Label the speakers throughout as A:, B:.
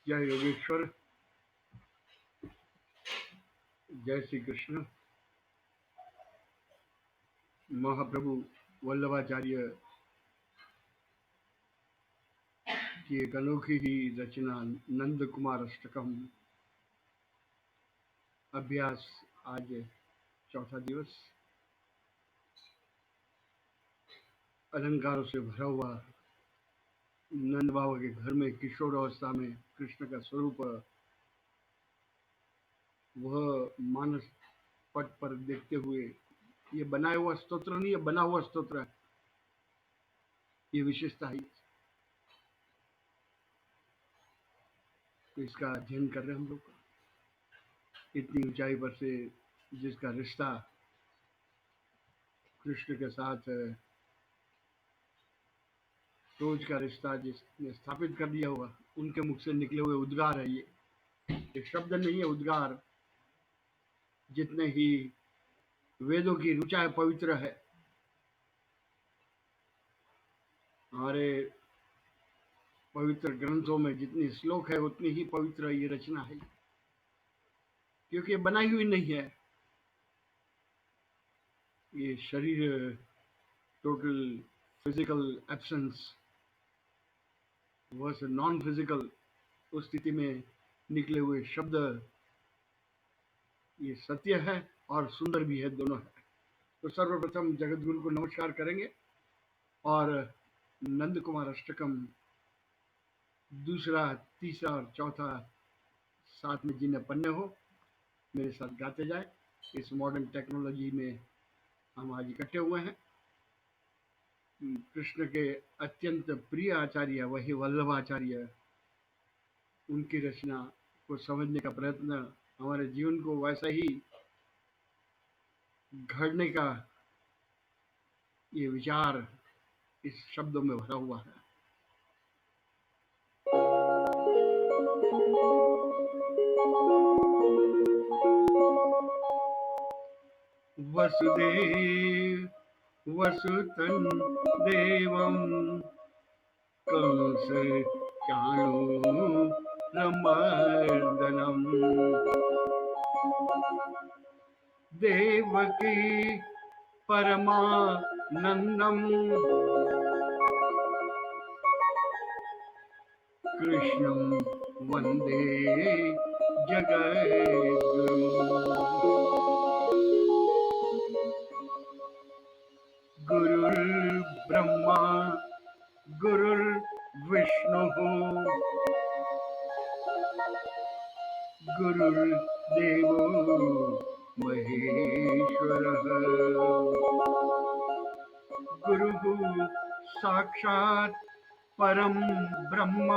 A: जय योगेश्वर, जय श्री कृष्ण। महाप्रभु वल्लभाचार्य की एक अनोखी ही रचना नंद कुमार अष्टकम अभ्यास आज चौथा दिवस। अलंकारों से भरा हुआ नंद बाबा के घर में किशोर अवस्था में कृष्ण का स्वरूप वह मानस पट पर देखते हुए, ये बनाया हुआ स्तोत्र नहीं, ये बना हुआ स्तोत्र है। ये विशेषता है, तो इसका अध्ययन कर रहे हैं हम लोग। इतनी ऊंचाई पर से जिसका रिश्ता कृष्ण के साथ रोज का रिश्ता जिसने स्थापित कर दिया हुआ, उनके मुख से निकले हुए उद्गार है। ये एक शब्द नहीं है, उद्गार। जितने ही वेदों की ऋचा पवित्र है, हमारे पवित्र ग्रंथों में जितनी श्लोक है उतनी ही पवित्र ये रचना है, क्योंकि ये बनाई हुई नहीं है। ये शरीर total physical absence versus non physical, उस स्थिति में निकले हुए शब्द ये सत्य है और सुंदर भी है, दोनों है। तो सर्वप्रथम जगत गुरु को नमस्कार करेंगे और नंद कुमार अष्टकम दूसरा, तीसरा और चौथा साथ में जिन्हें पन्ने हो मेरे साथ गाते जाए। इस मॉडर्न टेक्नोलॉजी में हम आज इकट्ठे हुए हैं। कृष्ण के अत्यंत प्रिय आचार्य वही वल्लभाचार्य, उनकी रचना को समझने का प्रयत्न, हमारे जीवन को वैसा ही घड़ने का ये विचार इस शब्दों में भरा हुआ है। वसुदेव वसुतन देवम कंस चाणूरमर्दनम देवकी परमानंदम कृष्णं वंदे जगद्गुरुम्। गुरुर्ब्रह्मा गुरुर्विष्णुः गुरुर्देवो महेश्वरः गुरुः साक्षात् परम ब्रह्म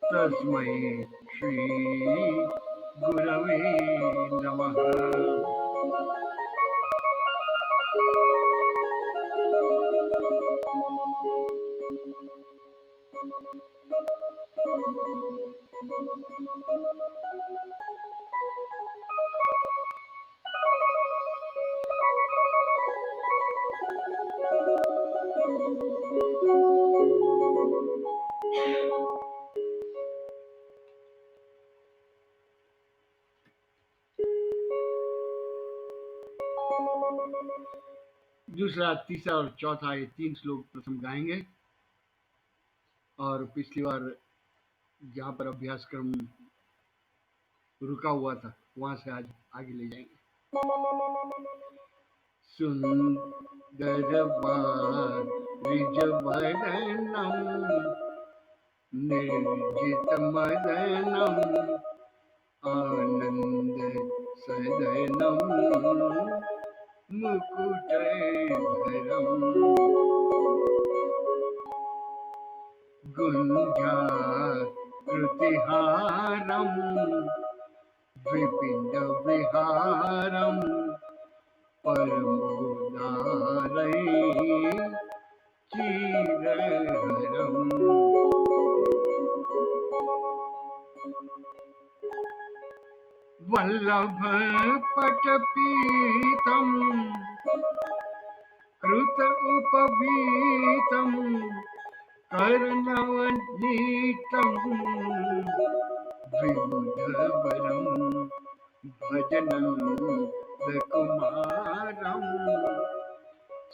A: तस्मै श्री गुरवे नमः। दूसरा, तीसरा और चौथा ये 3 श्लोक प्रथम गाएंगे और पिछली बार जहाँ पर अभ्यास क्रम रुका हुआ था वहां से आज आगे ले जाएंगे। सुंदर बारिज वदनम निर्जित मदनम आनंद सदनम मुकुटधरम गुंजाकृतिहारम विपिन विहारम परमोदारै चीरहरम वल्लभ पटपीतम कृत उपवीतम कर्णवनीतम विबुधवरम भजनंदकुमारम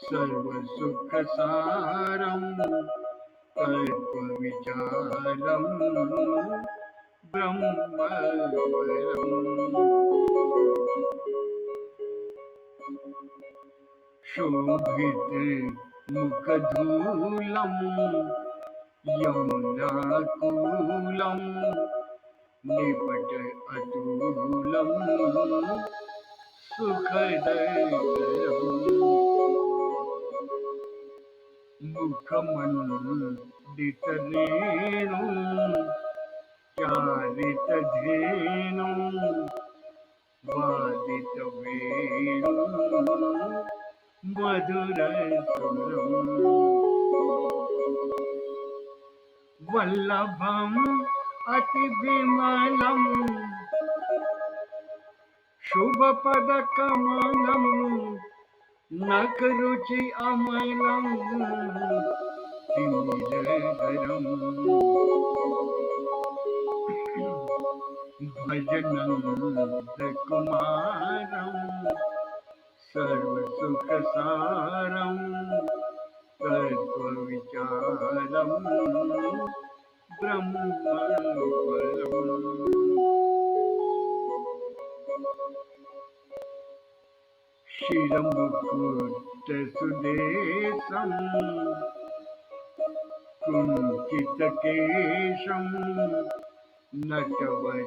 A: सर्वसुखसारम तत्त्वविचारम ब्रह्मपरम शोभित मुखधूलम यमुनाकूलम निपट अतुलम सुखदकरम मुखमंडितरेणु चारितधेनु वादितवेणु मधुरसुरम वल्लभम अतिविमलम शुभपदकमलम नखरुचि अमलम तिमिरहरम भजनंदकुमारम सर्वसुखसारम तत्त्वविचारम ब्रह्मपरम शिरमुकुटसुदेशं कुञ्चितकेशं नटवरवेशं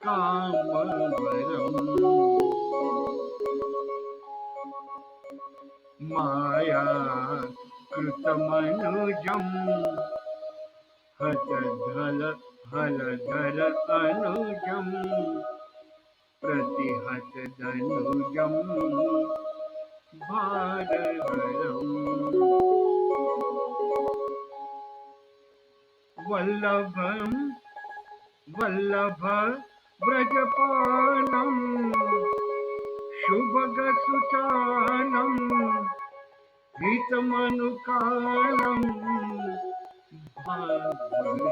A: कामवरम् मायाकृतमनुजं हलधर अनुजं प्रतिहतधनुजं भारहरम् वल्लभं वल्लभ व्रजपालं शुभगसुचालं हितमनुकालं भावरम्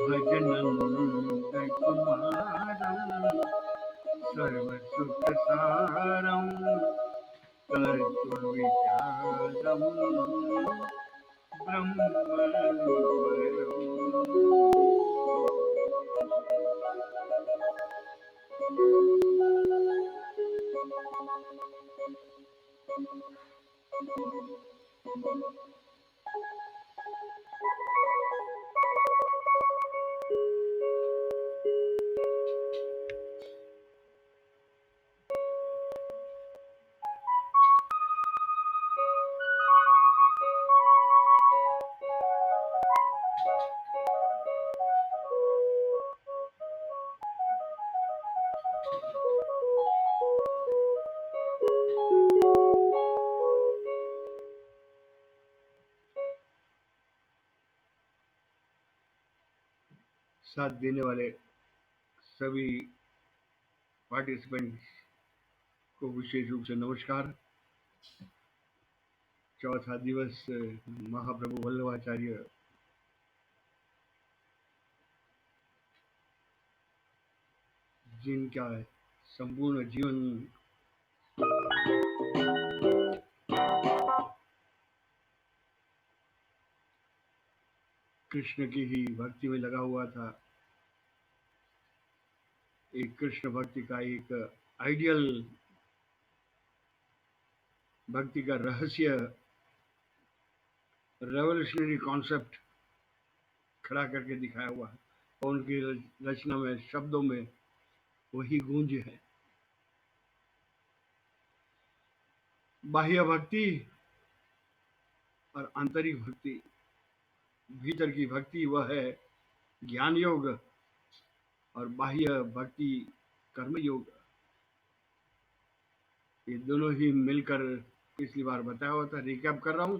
A: भजनंदकुमारं सर्वसुखसारं तत्त्वविचारं ब्रह्मपरम् साथ देने वाले सभी पार्टिसिपेंट्स को विशेष रूप से नमस्कार। चौथा दिवस महाप्रभु वल्लभाचार्य जिनका संपूर्ण जीवन कृष्ण की ही भक्ति में लगा हुआ था, एक कृष्ण भक्ति का एक आइडियल भक्ति का रहस्य, रेवोल्यूशनरी कॉन्सेप्ट खड़ा करके दिखाया हुआ है और उनकी रचना में, शब्दों में वही गूंज है। बाह्य भक्ति और आंतरिक भक्ति, भीतर की भक्ति वह है ज्ञान योग और बाह्य भक्ति कर्म योग। ये दोनों ही मिलकर, पिछली बार बताया हुआ था, रिकैप कर रहा हूं,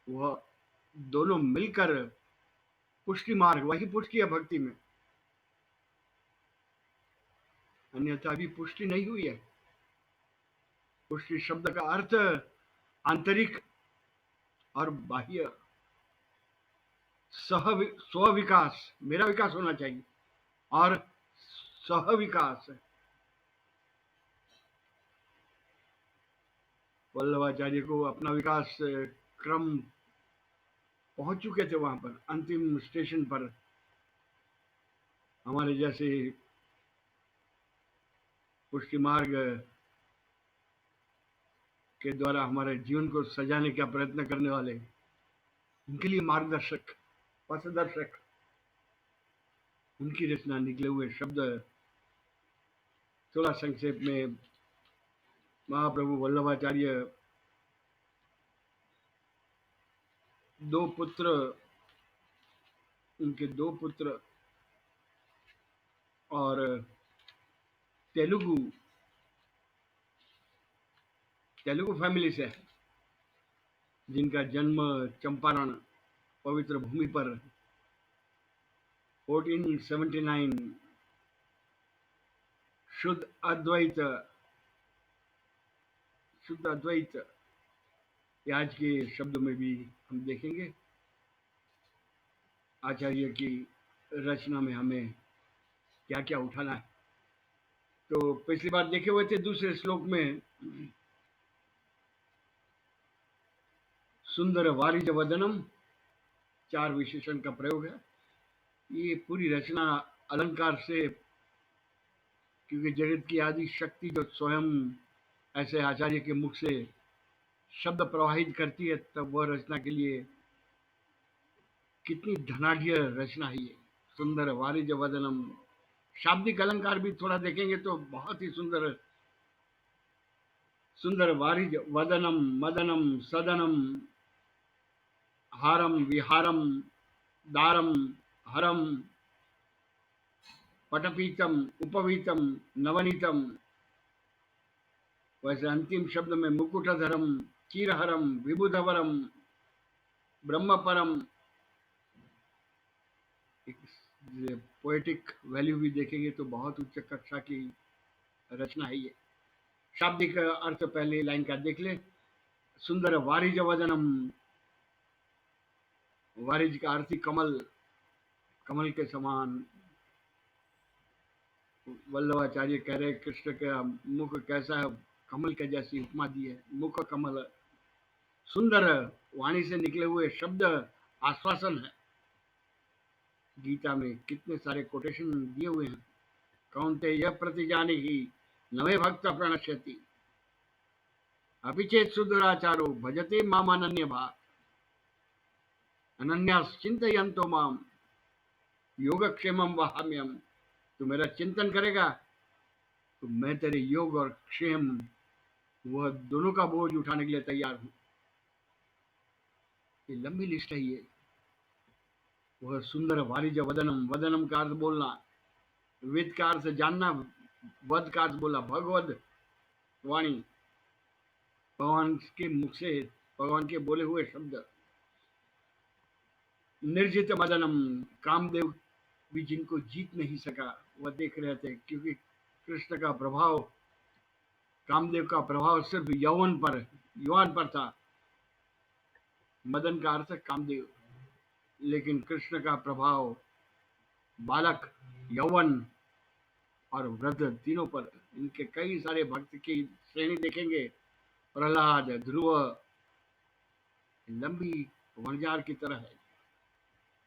A: वह दोनों मिलकर पुष्टि मार्ग, वही पुष्टि है भक्ति में, अन्यथा अभी पुष्टि नहीं हुई है। पुष्टि शब्द का अर्थ आंतरिक और बाह्य स्व विकास, मेरा विकास होना चाहिए, और सह विकास। वल्लभाचार्य को अपना विकास क्रम पहुंच चुके थे, वहां पर अंतिम स्टेशन पर हमारे जैसे पुष्टि मार्ग के द्वारा हमारे जीवन को सजाने का प्रयत्न करने वाले, उनके लिए मार्गदर्शक, पथदर्शक, उनकी रचना निकले हुए शब्द। थोड़ा संक्षेप में, महाप्रभु वल्लभाचार्य दो पुत्र, उनके दो पुत्र और तेलुगु तेलुगु फैमिली से, जिनका जन्म चंपारण पवित्र भूमि पर 1479 शुद्ध अद्वैत आज के शब्दों में भी हम देखेंगे आचार्य की रचना में हमें क्या क्या उठाना है। तो पिछली बार देखे हुए थे दूसरे श्लोक में, सुंदर वारिज वदनम, 4 विशेषण का प्रयोग है। ये पूरी रचना अलंकार से, क्योंकि जगत की आदि शक्ति जो स्वयं ऐसे आचार्य के मुख से शब्द प्रवाहित करती है, तब वह रचना के लिए कितनी धनाढ़ रचना है ये। सुंदर वारिज वदनम, शाब्दिक अलंकार भी थोड़ा देखेंगे तो बहुत ही सुंदर। सुंदर वारिज वदनम मदनम सदनम, हारम विहारम दारम हरम, पटपीतम उपवीतम नवनीतम। वैसे अंतिम शब्द में मुकुटधरम चीरहरम विबुधवरम ब्रह्मपरम, पोएटिक वैल्यू भी देखेंगे तो बहुत उच्च कक्षा की रचना है ये। शाब्दिक अर्थ पहले लाइन का देख ले। सुंदर वारिज वदनम, वारिज का अर्थ कमल, कमल के समान। वल्लभाचार्य कह रहे कृष्ण का मुख कैसा है, कमल के जैसी उपमा दी है, मुख कमल। सुंदर वाणी से निकले हुए शब्द आश्वासन है। गीता में कितने सारे कोटेशन दिए हुए हैं। कौनते यह प्रतिजाने ही नवे भक्त प्रणश्यति, अपिचेत सुदुराचारो भजते माम अनन्य भाग, अनन्यास चिंतयन्तो माम योगक्षेमम वहाम्यम। तू मेरा चिंतन करेगा तो मैं तेरे योग और क्षेम, वह दोनों का बोझ उठाने के लिए तैयार हूं। ये लंबी लिस्ट है ये। वह सुंदर वारिज वदनम, वदनम का अर्थ बोलना, वेद का अर्थ जानना, वद का अर्थ बोला भगवद वाणी, भगवान के मुख से, भगवान के बोले हुए शब्द। निर्जित मदनम, कामदेव भी जिनको जीत नहीं सका वह देख रहे थे, क्योंकि कृष्ण का प्रभाव, कामदेव का प्रभाव सिर्फ युवान पर था। मदन का अर्थ है कामदेव, लेकिन कृष्ण का प्रभाव बालक, यौवन और वृद्ध तीनों पर। इनके कई सारे भक्त की श्रेणी देखेंगे। प्रहलाद, ध्रुव लंबी वनजार की तरह है।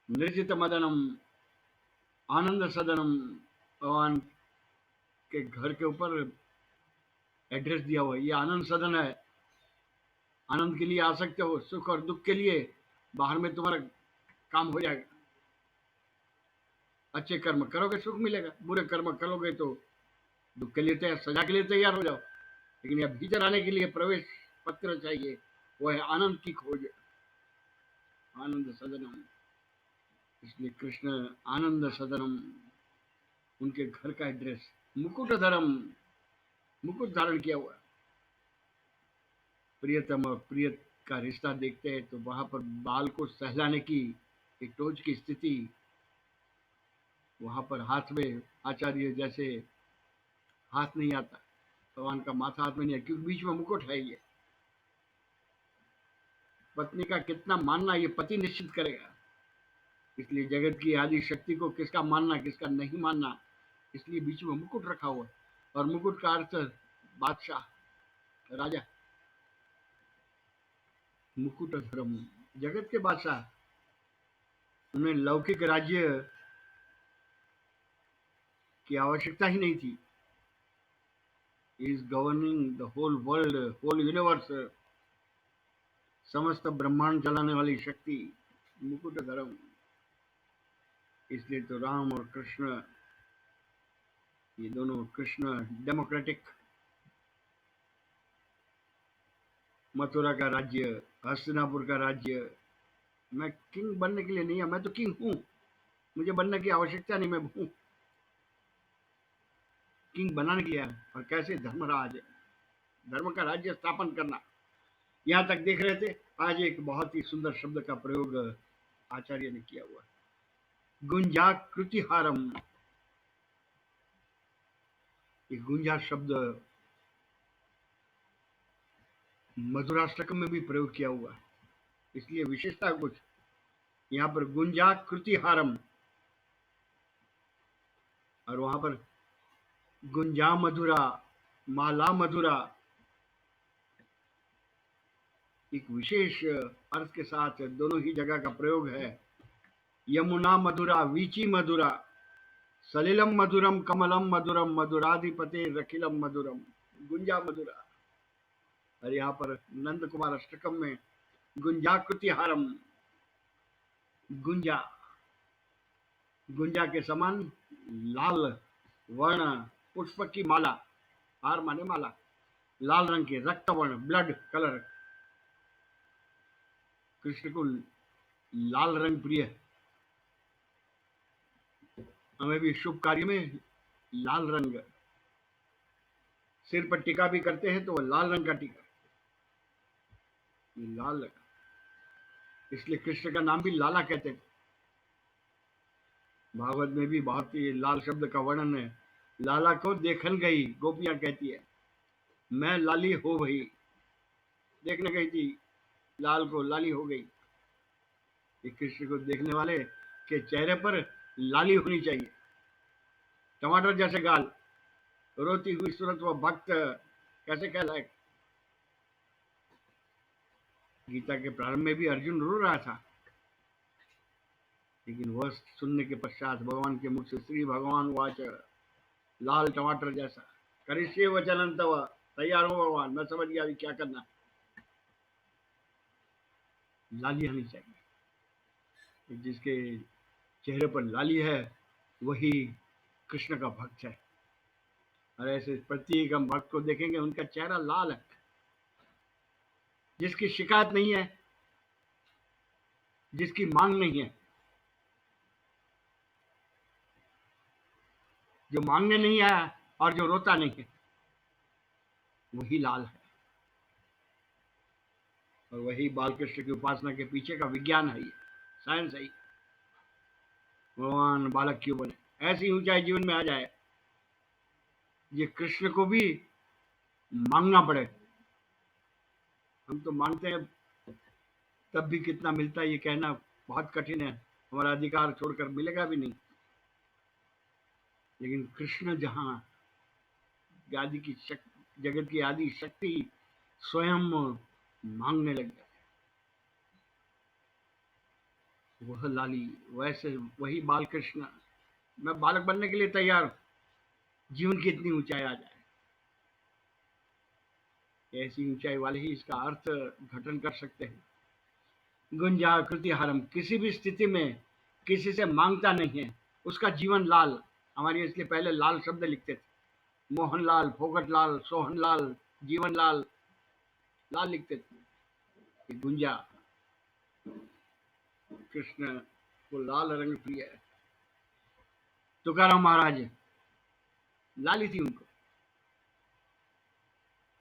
A: निर्जित मदनम, आनंद सदनम, भगवान के घर के ऊपर एड्रेस दिया हुआ है। ये आनंद सदन है। आनंद के लिए आ सकते हो, सुख और दुख के लिए। बाहर में तुम्हारा काम हो जाएगा। अच्छे कर्म करोगे सुख मिलेगा, बुरे कर्म करोगे तो दुख के लिए तैयार, सजा के लिए तैयार हो जाओ। लेकिन यह भीतर आने के लिए प्रवेश पत्र चाहिए, वो है आनंद की खोज, आनंद सदनम। इसलिए कृष्ण आनंद सदनम, उनके घर का एड्रेस। मुकुट धरम, मुकुट धारण किया हुआ। प्रियतम और प्रिय का रिश्ता देखते हैं तो वहां पर बाल को सहलाने की एक टोच की स्थिति, वहां पर हाथ में आचार्य जैसे हाथ नहीं आता, भगवान का माथा हाथ में नहीं है, क्योंकि बीच में मुकुट है। ये पत्नी का कितना मानना ये पति निश्चित करेगा। इसलिए जगत की आदि शक्ति को किसका मानना किसका नहीं मानना, इसलिए बीच में मुकुट रखा हुआ है। और मुकुट का अर्थ बादशाह, राजा। मुकुट धर्म, जगत के बादशाह। उन्हें लौकिक राज्य की आवश्यकता ही नहीं थी। Is governing the whole world, whole universe, समस्त ब्रह्मांड चलाने वाली शक्ति, मुकुट धर्म। इसलिए तो राम और कृष्ण, ये दोनों, कृष्ण डेमोक्रेटिक, मथुरा का राज्य, हस्तिनापुर का राज्य। मैं किंग बनने के लिए नहीं है, मैं तो किंग हूं, मुझे बनने की आवश्यकता नहीं, मैं हूं। किंग बनाने के लिए है। और कैसे, धर्मराज, धर्म का राज्य स्थापन करना। यहां तक देख रहे थे। आज एक बहुत ही सुंदर शब्द का प्रयोग आचार्य ने किया हुआ है, गुंजाकृतिहारम। ये गुंजा शब्द मधुराष्टकम में भी प्रयोग किया हुआ है, इसलिए विशेषता कुछ। यहाँ पर गुंजाकृतिहारम, और वहां पर गुंजा मधुरा, माला मधुरा, एक विशेष अर्थ के साथ दोनों ही जगह का प्रयोग है। यमुना मधुरा, वीची मधुरा, सलिलम मधुरम, कमलम मधुरम, मधुराधिपते रखिलम मधुरम, गुंजा मधुरा। और यहाँ पर नंद कुमार अष्टकम में गुंजाकृतिहारम, गुंजा, गुंजा के समान लाल वर्ण पुष्प की माला, हार माने माला, लाल रंग के, रक्त वर्ण, ब्लड कलर। कृष्ण को लाल रंग प्रिय है। हमें भी शुभ कार्य में लाल रंग, सिर पर टीका भी करते हैं तो वह लाल रंग का टीका, लाल रंग। इसलिए कृष्ण का नाम भी लाला कहते हैं। भागवत में भी बहुत ही लाल शब्द का वर्णन है। लाला को देखन गई, गोपियां कहती है, मैं लाली हो गई, देखने गई थी लाल को, लाली हो गई। ये कृष्ण को देखने वाले के चेहरे पर लाली होनी चाहिए, टमाटर जैसे गाल, रोती हुई सूरत, वो भक्त कैसे कहलाए। गीता के प्रारंभ में भी अर्जुन रो रहा था, लेकिन वह सुनने के पश्चात भगवान के मुख से श्री भगवान वाच, लाल टमाटर जैसा, करिष्ये वचनं तव, तैयार हो भगवान, मैं समझ गया अभी क्या करना। लाली आनी चाहिए। जिसके चेहरे पर लाली है वही कृष्ण का भक्त है। और ऐसे प्रत्येक हम भक्त को देखेंगे उनका चेहरा लाल है। जिसकी शिकायत नहीं है, जिसकी मांग नहीं है, जो मांगने नहीं आया और जो रोता नहीं है, वही लाल है। और वही बालकृष्ण की उपासना के पीछे का विज्ञान है, ये साइंस है। भगवान बालक क्यों बने, ऐसी ऊंचाई जीवन में आ जाए ये कृष्ण को भी मांगना पड़े। हम तो मांगते हैं तब भी कितना मिलता है ये कहना बहुत कठिन है, हमारा अधिकार छोड़कर मिलेगा भी नहीं। लेकिन कृष्ण जहाँ आदि की शक्ति, जगत की आदि शक्ति स्वयं मांगने लग गए, वह लाली, वैसे वही बाल कृष्ण, मैं बालक बनने के लिए तैयार हूं, जीवन की इतनी ऊंचाई आ जाए। ऐसी ऊंचाई वाले ही इसका अर्थ घटन कर सकते हैं। गुंजाकृति हरम, किसी भी स्थिति में किसी से मांगता नहीं है, उसका जीवन लाल। हमारे इसलिए पहले लाल शब्द लिखते थे, मोहनलाल, फोगटलाल, सोहनलाल, जीवनलाल, लाल लिखते थे। गुंजा कृष्ण को लाल रंग प्रिय है। तुकाराम महाराज लाली थी, उनको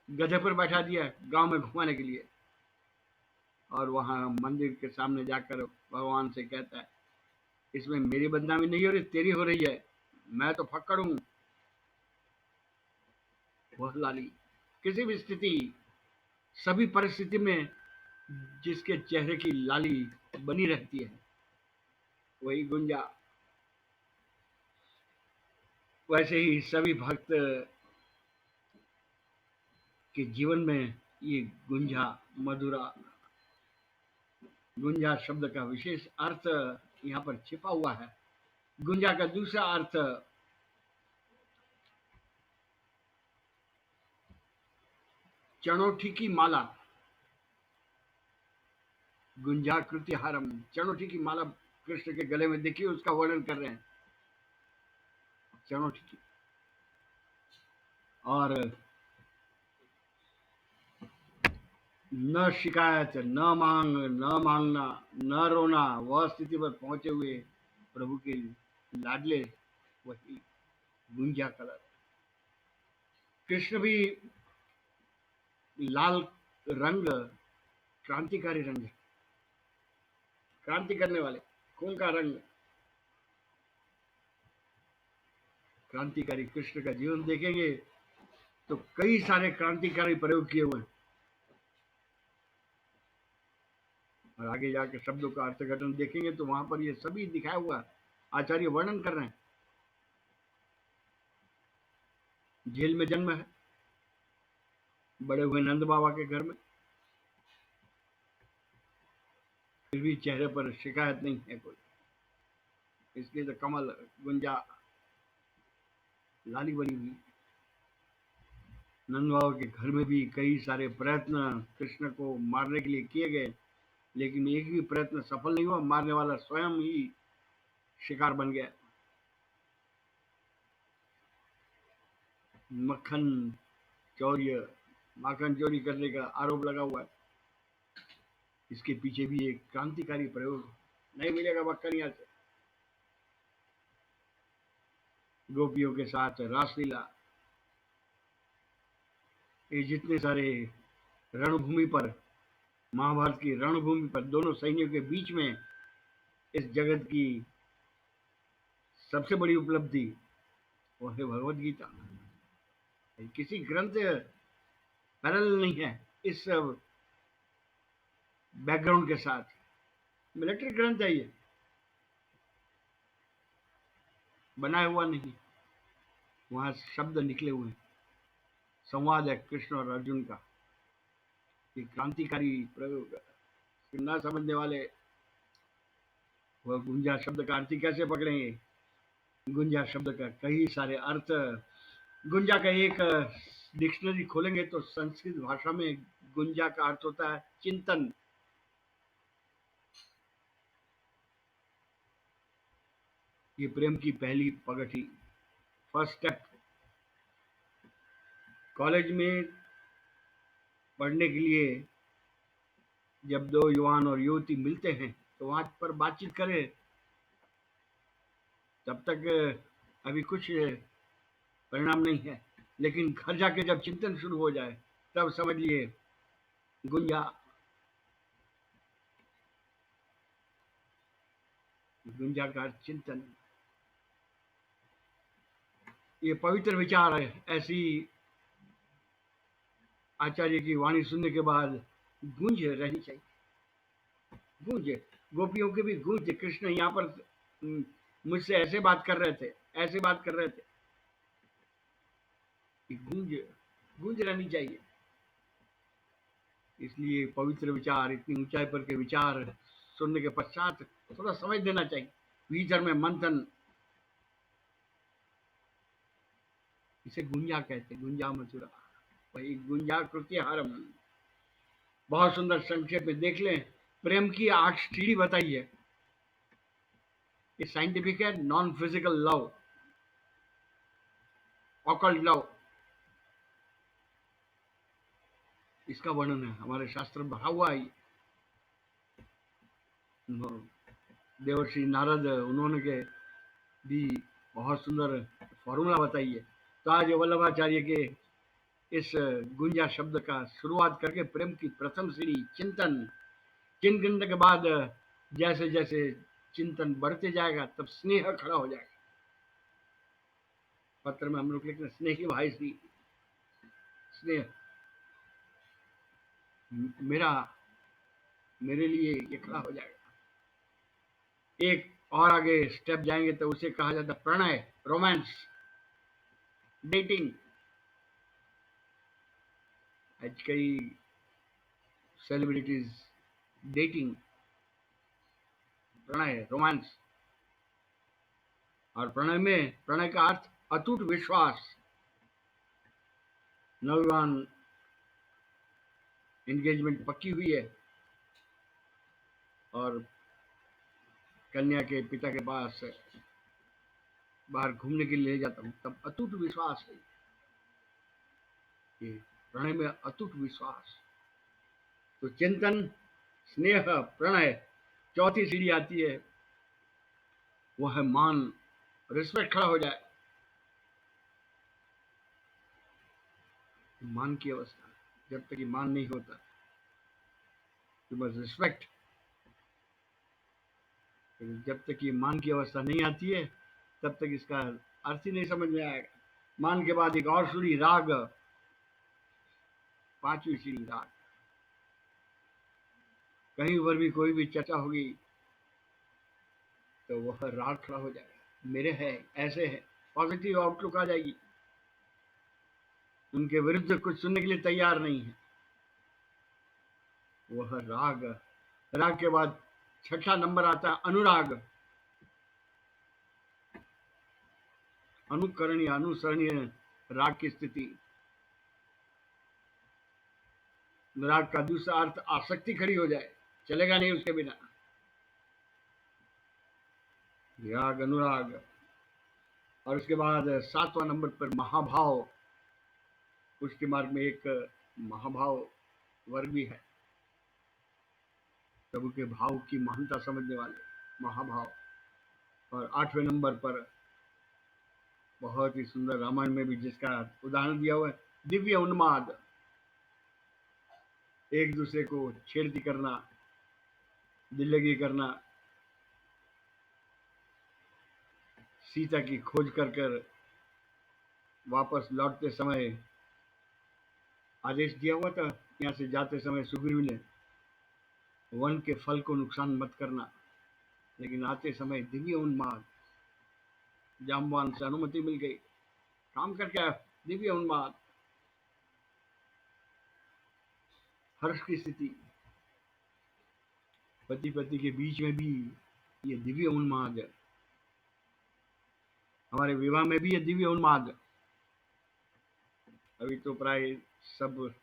A: गधे पर बैठा दिया गांव में घुमाने के लिए, और वहां मंदिर के सामने जाकर भगवान से कहता है इसमें मेरी बदनामी नहीं हो रही, तेरी हो रही है, मैं तो फक्कड़ हूं। वह लाली किसी भी स्थिति, सभी परिस्थिति में जिसके चेहरे की लाली बनी रहती है, वही गुंजा। वैसे ही सभी भक्त के जीवन में ये गुंजा मधुरा, गुंजा शब्द का विशेष अर्थ यहाँ पर छिपा हुआ है। गुंजा का दूसरा अर्थ चणोठी की माला, गुंजाकृति हारम, चणोठी की माला कृष्ण के गले में देखिए, उसका वर्णन कर रहे हैं चणोठी की। और न शिकायत, न मांग, न मांगना, न रोना, वह स्थिति पर पहुंचे हुए प्रभु के लाडले, वही गुंजा कलर। कृष्ण भी लाल रंग क्रांतिकारी रंग है, क्रांति करने वाले, खून का रंग। क्रांतिकारी कृष्ण का जीवन देखेंगे तो कई सारे क्रांतिकारी प्रयोग किए हुए हैं, और आगे जाकर शब्दों का अर्थघटन देखेंगे तो वहां पर ये सभी दिखाया हुआ है। आचार्य वर्णन कर रहे हैं, जेल में जन्म है, बड़े हुए नंद बाबा के घर में, फिर भी चेहरे पर शिकायत नहीं है कोई, इसलिए तो कमल गुंजा लाली बनी हुई। नंद बाबा के घर में भी कई सारे प्रयत्न कृष्ण को मारने के लिए किए गए, लेकिन एक भी प्रयत्न सफल नहीं हुआ, मारने वाला स्वयं ही शिकार बन गया। मक्खन चौर्य, माखन चोरी करने का आरोप लगा हुआ है, इसके पीछे भी एक क्रांतिकारी प्रयोग। नहीं मिलेगा मक्खन यहाँ से। गोपियों के साथ रासलीला, ये जितने सारे रणभूमि पर, महाभारत की रणभूमि पर दोनों सैनिकों के बीच में इस जगत की सबसे बड़ी उपलब्धि वो है भगवत गीता। किसी ग्रंथ पैरेलल नहीं है इस बैकग्राउंड के साथ। मिलिट्री ग्रंथ है ये, बनाया हुआ नहीं, वहां शब्द निकले हुए हैं, संवाद है कृष्ण और अर्जुन का। ये क्रांतिकारी प्रयोग, न समझने वाले वह गुंजा शब्द का अर्थ कैसे पकड़ेंगे। गुंजा शब्द का कई सारे अर्थ, गुंजा का एक डिक्शनरी खोलेंगे तो संस्कृत भाषा में गुंजा का अर्थ होता है चिंतन। ये प्रेम की पहली पगटी, फर्स्ट स्टेप। कॉलेज में पढ़ने के लिए जब दो युवान और युवती मिलते हैं तो वहां पर बातचीत करें, तब तक अभी कुछ परिणाम नहीं है, लेकिन घर जाके जब चिंतन शुरू हो जाए तब समझ लिए गुंजा, गुंजा का चिंतन, ये पवित्र विचार है। ऐसी आचार्य की वाणी सुनने के बाद गूंज रहनी चाहिए, गूंज। गोपियों की भी गूंज। कृष्ण यहाँ पर मुझसे ऐसे बात कर रहे थे, ऐसे बात कर रहे थे, कि गूंज, गूंज रहनी चाहिए। इसलिए पवित्र विचार, इतनी ऊंचाई पर के विचार सुनने के पश्चात थोड़ा समय देना चाहिए, भीतर में मंथन। इसे गुंजा कहते, गुंजा मथुरा, वही गुंजा कृत्य हरम। बहुत सुंदर संक्षेप में देख लें। प्रेम की 8 सीढ़ी बताई है। ये साइंटिफिक है, non physical love, occult love, इसका वर्णन है हमारे शास्त्र में भरा हुआ है। देवर्षि नारद, उन्होंने के भी बहुत सुंदर फॉर्मूला बताई है। तो आज वल्लभाचार्य के इस गुंजा शब्द का शुरुआत करके प्रेम की प्रथम सीढ़ी चिंतन, चिंतन के बाद जैसे जैसे चिंतन बढ़ते जाएगा तब स्नेह खड़ा हो जाएगा। पत्र में हम लोग लिखते हैं स्नेह की भाई सी, स्नेह मेरा, मेरे लिए ये खड़ा हो जाएगा। एक और आगे स्टेप जाएंगे तो उसे कहा जाता है प्रणय, रोमांस, डेटिंग। आज कई सेलिब्रिटीज डेटिंग, प्रणय, रोमांस। और प्रणय में, प्रणय का अर्थ अटूट विश्वास। नौजवान एंगेजमेंट पक्की हुई है और कन्या के पिता के पास बाहर घूमने के लिए ले जाता हूँ, तब अटूट विश्वास है। ये प्रणय में अटूट विश्वास। तो चिंतन, स्नेह, प्रणय। चौथी सीढ़ी आती है, वो है मान, रिस्पेक्ट खड़ा हो जाए। मान की अवस्था, जब तक ये मान नहीं होता तो बस रिस्पेक्ट। जब तक ये मान की अवस्था नहीं आती है तब तक इसका अर्थ ही नहीं समझ में आएगा। मान के बाद एक और सीढ़ी राग, पांचवी सीढ़ी राग। कहीं पर भी कोई भी चर्चा होगी तो वह राग खड़ा हो जाएगा। मेरे है, ऐसे है, पॉजिटिव आउटलुक आ जाएगी। उनके विरुद्ध कुछ सुनने के लिए तैयार नहीं है। वह राग। राग के बाद छठा नंबर आता है अनुराग, अनुकरणीय, अनुसरणीय राग की स्थिति। राग का दूसरा अर्थ आसक्ति खड़ी हो जाए, चलेगा नहीं उसके बिना। राग, अनुराग। और उसके बाद 7वां नंबर पर महाभाव। उसके मार्ग में एक महाभाव वर्ग भी है, प्रभु के भाव की महानता समझने वाले, महाभाव। और 8वें नंबर पर बहुत ही सुंदर, रामायण में भी जिसका उदाहरण दिया हुआ है, दिव्य उन्माद। एक दूसरे को छेड़ती करना, दिल लगी करना, सीता की खोज कर कर वापस लौटते समय आदेश दिया हुआ था, यहाँ से जाते समय सुग्रीव ने, वन के फल को नुकसान मत करना। लेकिन आते समय दिव्य उन्माद, जामवान से अनुमति मिल गई, काम करके आया, दिव्य उन्माद, हर्ष की स्थिति। पति पति के बीच में भी ये दिव्य उन्माद है। हमारे विवाह में भी ये दिव्य उन्माद। अभी तो प्राय सब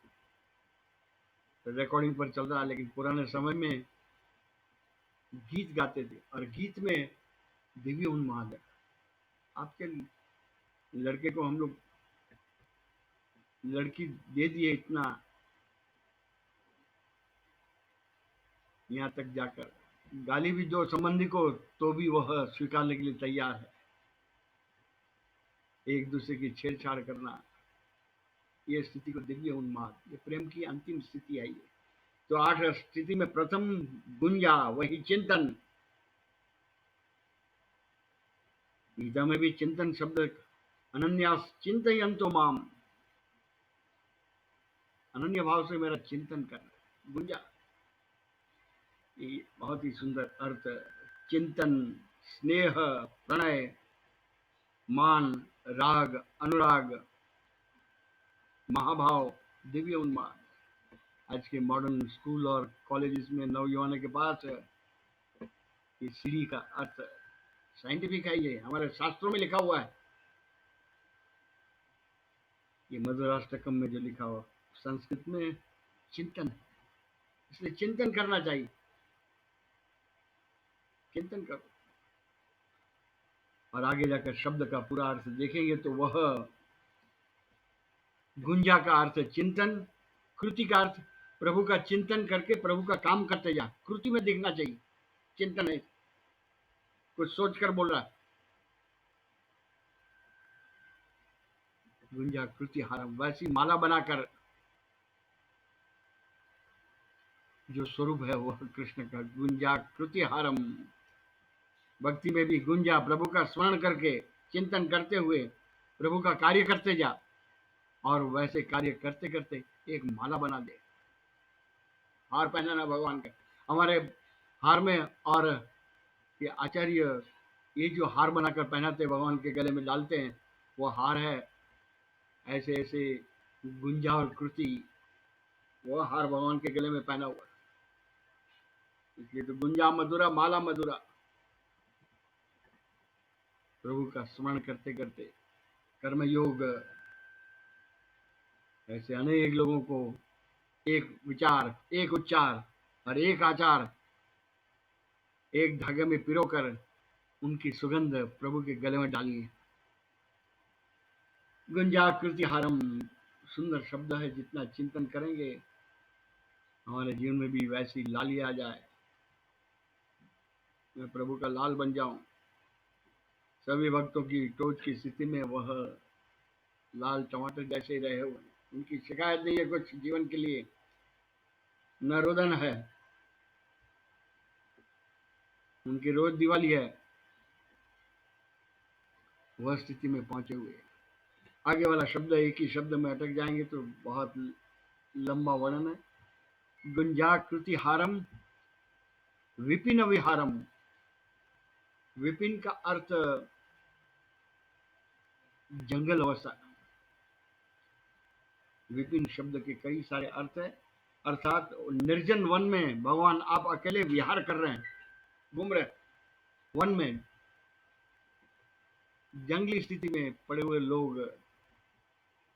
A: रिकॉर्डिंग पर चल रहा है, लेकिन पुराने समय में गीत गाते थे और गीत में दिव्य उन्माद है। आपके लड़के को हम लोग लड़की दे दिए, इतना यहाँ तक जाकर गाली भी दो संबंधी को तो भी वह स्वीकारने के लिए तैयार है। एक दूसरे की छेड़छाड़ करना, ये स्थिति को दिव्य उन्माद, ये प्रेम की अंतिम स्थिति आई है। तो 8 स्थिति में प्रथम गुंजा, वही चिंतन। गीता में भी चिंतन शब्द, अनन्यास चिंतयन्तो माम, अनन्य भाव से मेरा चिंतन करना। गुंजा, ये बहुत ही सुंदर अर्थ। चिंतन, स्नेह, प्रणय, मान, राग, अनुराग, महाभाव, दिव्य उन्माद। आज के मॉडर्न स्कूल और कॉलेजेस में नौजवानों के पास ये सीढ़ी का अर्थ साइंटिफिक है, ये हमारे शास्त्रों में लिखा हुआ है। ये मधुराष्टकम में जो लिखा हुआ संस्कृत में चिंतन है, इसलिए चिंतन करना चाहिए। चिंतन करो। और आगे जाकर शब्द का पूरा अर्थ देखेंगे तो वह गुंजा का अर्थ चिंतन, कृति का अर्थ प्रभु का चिंतन करके प्रभु का काम करते जा, कृति में दिखना चाहिए। चिंतन है, कुछ सोच कर बोल रहा है। गुंजा कृति हारम, वैसी माला बनाकर जो स्वरूप है वह कृष्ण का। गुंजा कृति हारम, भक्ति में भी गुंजा, प्रभु का स्मरण करके चिंतन करते हुए प्रभु का कार्य करते जा, और वैसे कार्य करते करते एक माला बना दे। हार पहनाना भगवान का, हमारे हार में। और ये आचार्य ये जो हार बनाकर पहनाते भगवान के गले में डालते हैं, वो हार है। ऐसे ऐसे गुंजा और कृति, वो हार भगवान के गले में पहना हुआ। इसलिए तो गुंजा मधुरा माला मधुरा, प्रभु का स्मरण करते करते कर्मयोग। ऐसे अनेक लोगों को एक विचार, एक उच्चार और एक आचार एक धागे में पिरोकर उनकी सुगंध प्रभु के गले में डालिए। गुंजाकृति हारम सुंदर शब्द है, जितना चिंतन करेंगे हमारे जीवन में भी वैसी लाली आ जाए, मैं प्रभु का लाल बन जाऊं। सभी भक्तों की टोच की स्थिति में वह लाल टमाटर जैसे ही रहे हुए, उनकी शिकायत नहीं है कुछ जीवन के लिए, न रोदन है, उनकी रोज दिवाली है, वह स्थिति में पहुंचे हुए। आगे वाला शब्द एक ही शब्द में अटक जाएंगे तो बहुत लंबा वर्णन है। गुंजाकृति हारम, विपिन विहारम। विपिन का अर्थ जंगल अवस्था। विपिन शब्द के कई सारे अर्थ है, अर्थात निर्जन वन में भगवान आप अकेले विहार कर रहे हैं, घूम रहे वन में। जंगली स्थिति में पड़े हुए लोग,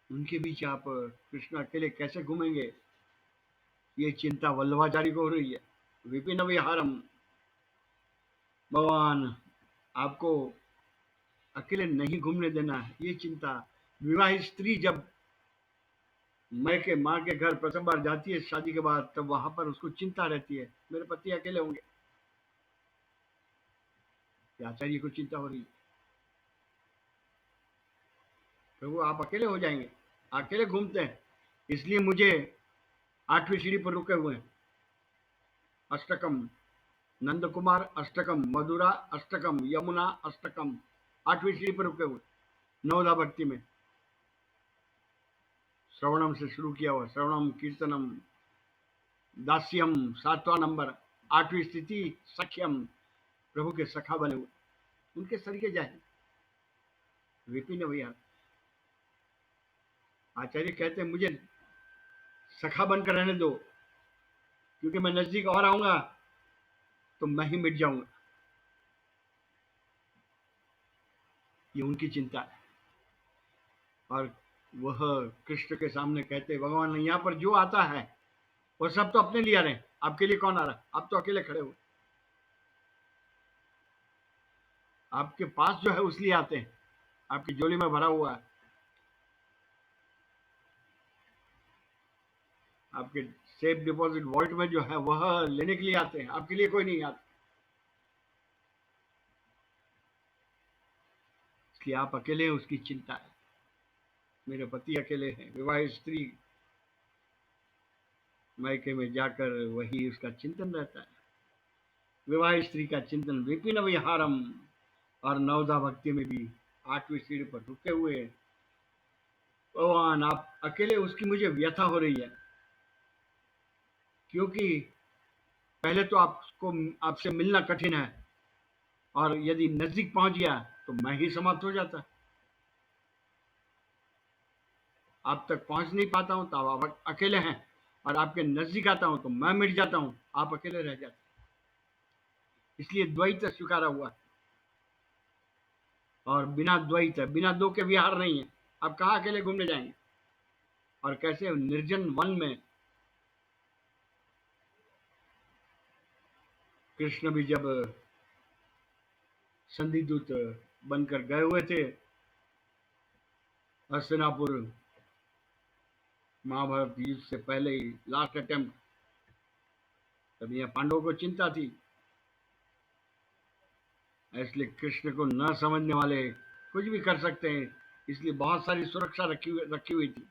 A: उनके बीच आप कृष्ण अकेले कैसे घूमेंगे, ये चिंता वल्लभाचारी को हो रही है। विपिन विहारम, भगवान आपको अकेले नहीं घूमने देना है, ये चिंता। विवाहित स्त्री जब मैके माँ के घर प्रथम बार जाती है शादी के बाद, तब वहां पर उसको चिंता रहती है, मेरे पति अकेले होंगे। आचार्य को चिंता हो रही है, प्रभु आप अकेले हो जाएंगे, अकेले घूमते हैं, इसलिए मुझे 8वीं सीढ़ी पर रुके हुए हैं। अष्टकम, नंद कुमार अष्टकम, मधुरा अष्टकम, यमुना अष्टकम, 8वीं सीढ़ी पर रुके हुए। नवदा भक्ति में श्रवणम से शुरू किया हुआ, श्रवणम कीर्तनम दास्यम 7वां नंबर, 8वीं स्थिति सख्यम, प्रभु के सखा बने हुए, उनके सरीके जाए। विपिन भैया आचार्य कहते हैं मुझे सखा बनकर रहने दो, क्योंकि मैं नजदीक और आऊंगा तो मैं ही मिट जाऊंगा, ये उनकी चिंता है। और वह कृष्ण के सामने कहते भगवान यहाँ पर जो आता है वो सब तो अपने लिए आ रहे हैं, आपके लिए कौन आ रहा है, आप तो अकेले खड़े हुए, आपके पास जो है उसलिए आते हैं, आपकी झोली में भरा हुआ है, आपके सेफ डिपॉजिट वॉल्ट में जो है वह लेने के लिए आते हैं, आपके लिए कोई नहीं आता। इसलिए आप अकेले हैं, उसकी चिंता है। मेरे पति अकेले हैं, विवाहित स्त्री मायके में जाकर वही उसका चिंतन रहता है। विवाहित स्त्री का चिंतन विपिन विहारम, और नवदा भक्ति में भी 8वीं सीढ़ी पर रुके हुए हैं। भगवान आप अकेले, उसकी मुझे व्यथा हो रही है, क्योंकि पहले तो आपको आपसे मिलना कठिन है, और यदि नजदीक पहुंच गया तो मैं ही समाप्त हो जाता। आप तक पहुंच नहीं पाता हूं तो आप अकेले हैं, और आपके नजदीक आता हूं तो मैं मिट जाता हूं, आप अकेले रह जाते। इसलिए द्वैत स्वीकारा हुआ है, और बिना द्वैत, बिना दो के विहार नहीं है। आप कहाँ अकेले घूमने जाएंगे, और कैसे निर्जन वन में। कृष्ण भी जब संधिदूत बनकर गए हुए थे हस्तिनापुर, महाभारत युद्ध से पहले ही लास्ट अटेम्प्ट, तब यह पांडवों को चिंता थी। इसलिए कृष्ण को न समझने वाले कुछ भी कर सकते हैं, इसलिए बहुत सारी सुरक्षा रखी हुई थी।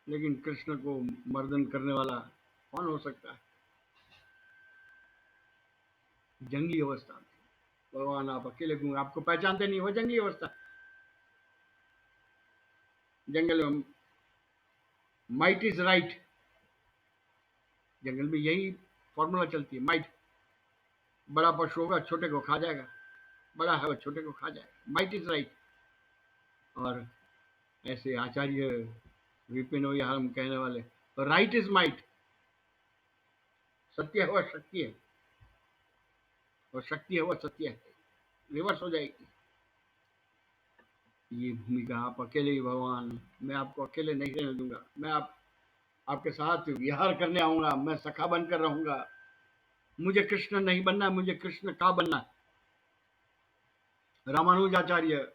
A: लेकिन कृष्ण को मर्दन करने वाला कौन हो सकता है। जंगली अवस्था थी। भगवान आप अकेले घूम, आपको पहचानते नहीं, वो जंगली अवस्था। जंगल में माइट इज राइट, जंगल में यही फॉर्मूला चलती है, माइट। बड़ा पशु होगा छोटे को खा जाएगा, बड़ा है वो छोटे को खा जाएगा, माइट इज राइट। और ऐसे आचार्य विपिन हम कहने वाले, राइट इज माइट। सत्य है वह शक्ति है, और शक्ति है वह सत्य है, रिवर्स हो जाएगी। ये भूमिका आप अकेले ही भगवान, मैं आपको अकेले नहीं रहने दूंगा, मैं आपके साथ विहार करने आऊंगा, मैं सखा बनकर रहूंगा। मुझे कृष्ण नहीं बनना, मुझे कृष्ण का बनना। रामानुजाचार्य,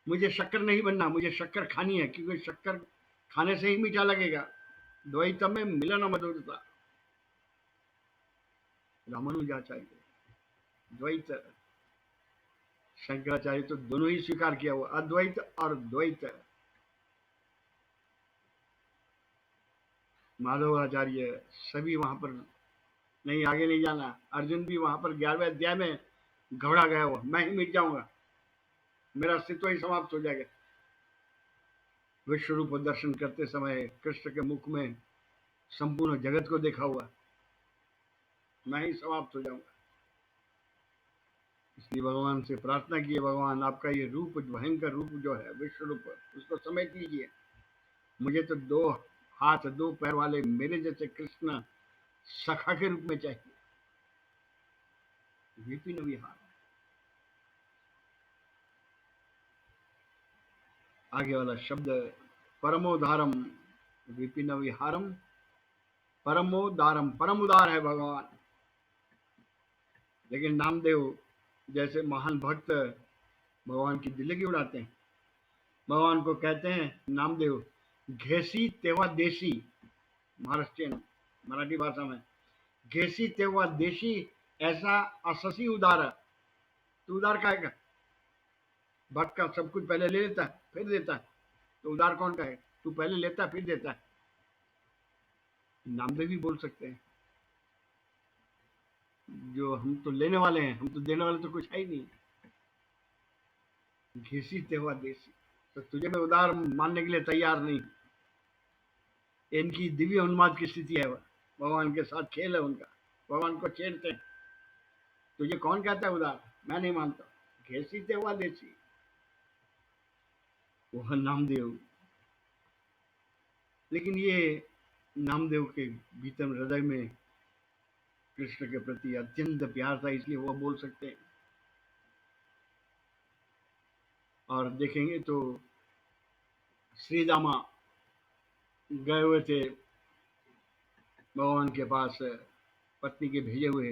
A: मुझे शक्कर नहीं बनना, मुझे शक्कर खानी है, क्योंकि शक्कर खाने से ही मीठा लगेगा। द्वैतम में मिलन मधुरता। रामानुजाचार्य द्वैत, शंकराचार्य तो दोनों ही स्वीकार किया हुआ, अद्वैत और द्वैत। माधवाचार्य सभी वहां पर, नहीं आगे नहीं जाना। अर्जुन भी वहां पर 11वें अध्याय में घबरा गया हुआ, मैं ही मिट जाऊंगा, मेरा अस्तित्व ही समाप्त हो जाएगा। विश्व रूप दर्शन करते समय कृष्ण के मुख में संपूर्ण जगत को देखा हुआ, मैं ही समाप्त हो जाऊंगा। इसलिए भगवान से प्रार्थना की, भगवान आपका ये रूप, भयंकर रूप जो है विश्व रूप, उसको समेट लीजिए। मुझे तो 2 हाथ 2 पैर वाले मेरे जैसे कृष्ण सखा के रूप में चाहिए। विपिन विहार। आगे वाला शब्द परमोदारम, विपिन विहारम परमोदारम, परम उदार है भगवान। लेकिन नामदेव जैसे महान भक्त भगवान की दिल्ली की उड़ाते हैं। भगवान को कहते हैं नामदेव घेसी तेवा देशी, महाराष्ट्रियन मराठी भाषा में, घेसी तेवा देशी, ऐसा अससी उदार। तो उदार का है, भक्त का सब कुछ पहले ले लेता है फिर देता है, तो उदार कौन का है। तू पहले लेता है फिर देता है। नामदेव भी बोल सकते हैं, जो हम तो लेने वाले हैं, हम तो देने वाले तो कुछ है ही नहीं। घिसी तेवा देसी, तो तुझे मैं उदार मानने के लिए तैयार नहीं। इनकी दिव्य उन्माद की स्थिति है, भगवान के साथ खेल है उनका, भगवान को छेड़ते हैं। तुझे कौन कहता है उदार, मैं नहीं मानता। घिसी तेवा देसी, वह नामदेव। लेकिन ये नामदेव के भीतर हृदय में कृष्ण के प्रति अत्यंत प्यार था, इसलिए वो बोल सकते हैं। और देखेंगे तो श्री दामा गए हुए थे भगवान के पास, पत्नी के भेजे हुए,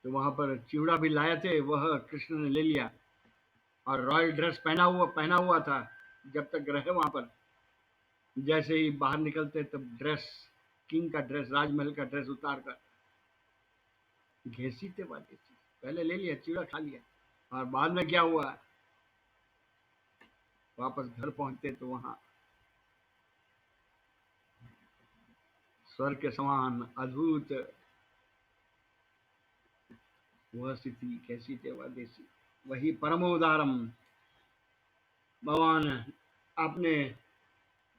A: तो वहां पर चिवड़ा भी लाए थे, वह कृष्ण ने ले लिया। और रॉयल ड्रेस पहना हुआ था जब तक रहे वहां पर। जैसे ही बाहर निकलते तब ड्रेस, किंग का ड्रेस, राजमहल का ड्रेस उतार कर घसीटे वाले थी। पहले ले लिया, चिवड़ा खा लिया, और बाद में क्या हुआ, वापस घर पहुंचते तो वहां स्वर्ग के समान अद्भुत वह स्थिति कैसी थे वह देसी, वही परम उदारम भगवान। आपने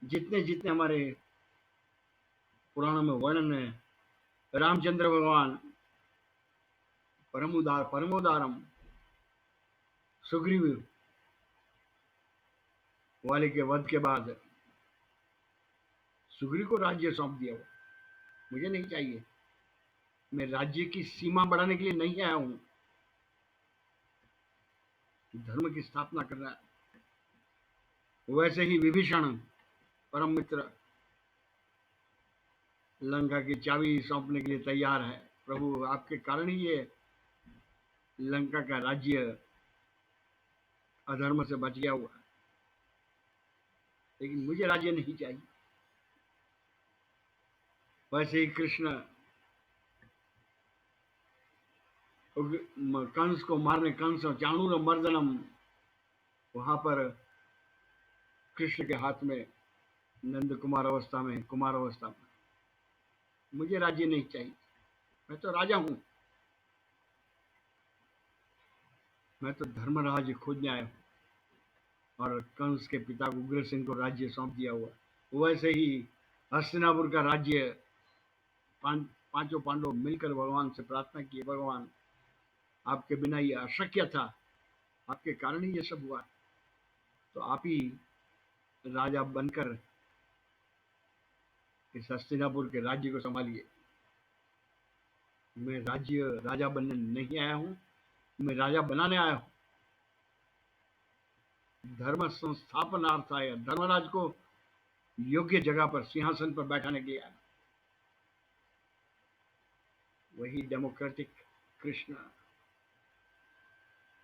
A: जितने जितने हमारे पुराणों में वर्णन है, रामचंद्र भगवान परम उदारम, सुग्रीव वाले के वध के बाद सुग्रीव को राज्य सौंप दिया। हुआ मुझे नहीं चाहिए, मैं राज्य की सीमा बढ़ाने के लिए नहीं आया हूं, धर्म की स्थापना करना। वैसे ही विभीषण परम मित्र लंका की चाबी सौंपने के लिए तैयार है। प्रभु आपके कारण ही ये लंका का राज्य अधर्म से बच गया हुआ, लेकिन मुझे राज्य नहीं चाहिए। वैसे ही कृष्ण कंस को मारने, कंस और चाणूर मर्दनम, वहां पर कृष्ण के हाथ में नंद कुमार अवस्था में, कुमार अवस्था में, मुझे राज्य नहीं चाहिए, मैं तो राजा हूं, मैं तो धर्मराज खोजने आया हूं। और कंस के पिता उग्रसेन को राज्य सौंप दिया हुआ। वैसे ही हस्तिनापुर का राज्य पांचों पांडव मिलकर भगवान से प्रार्थना की, भगवान आपके बिना ये अशक्य था, आपके कारण ही ये सब हुआ, तो आप ही राजा बनकर इस हस्तिनापुर के राज्य को संभालिए। मैं राजा बनने नहीं आया हूं, मैं राजा बनाने आया हूं, धर्म संस्थापनार्थ आया, धर्मराज को योग्य जगह पर सिंहासन पर बैठाने के लिए आया। वही डेमोक्रेटिक कृष्ण,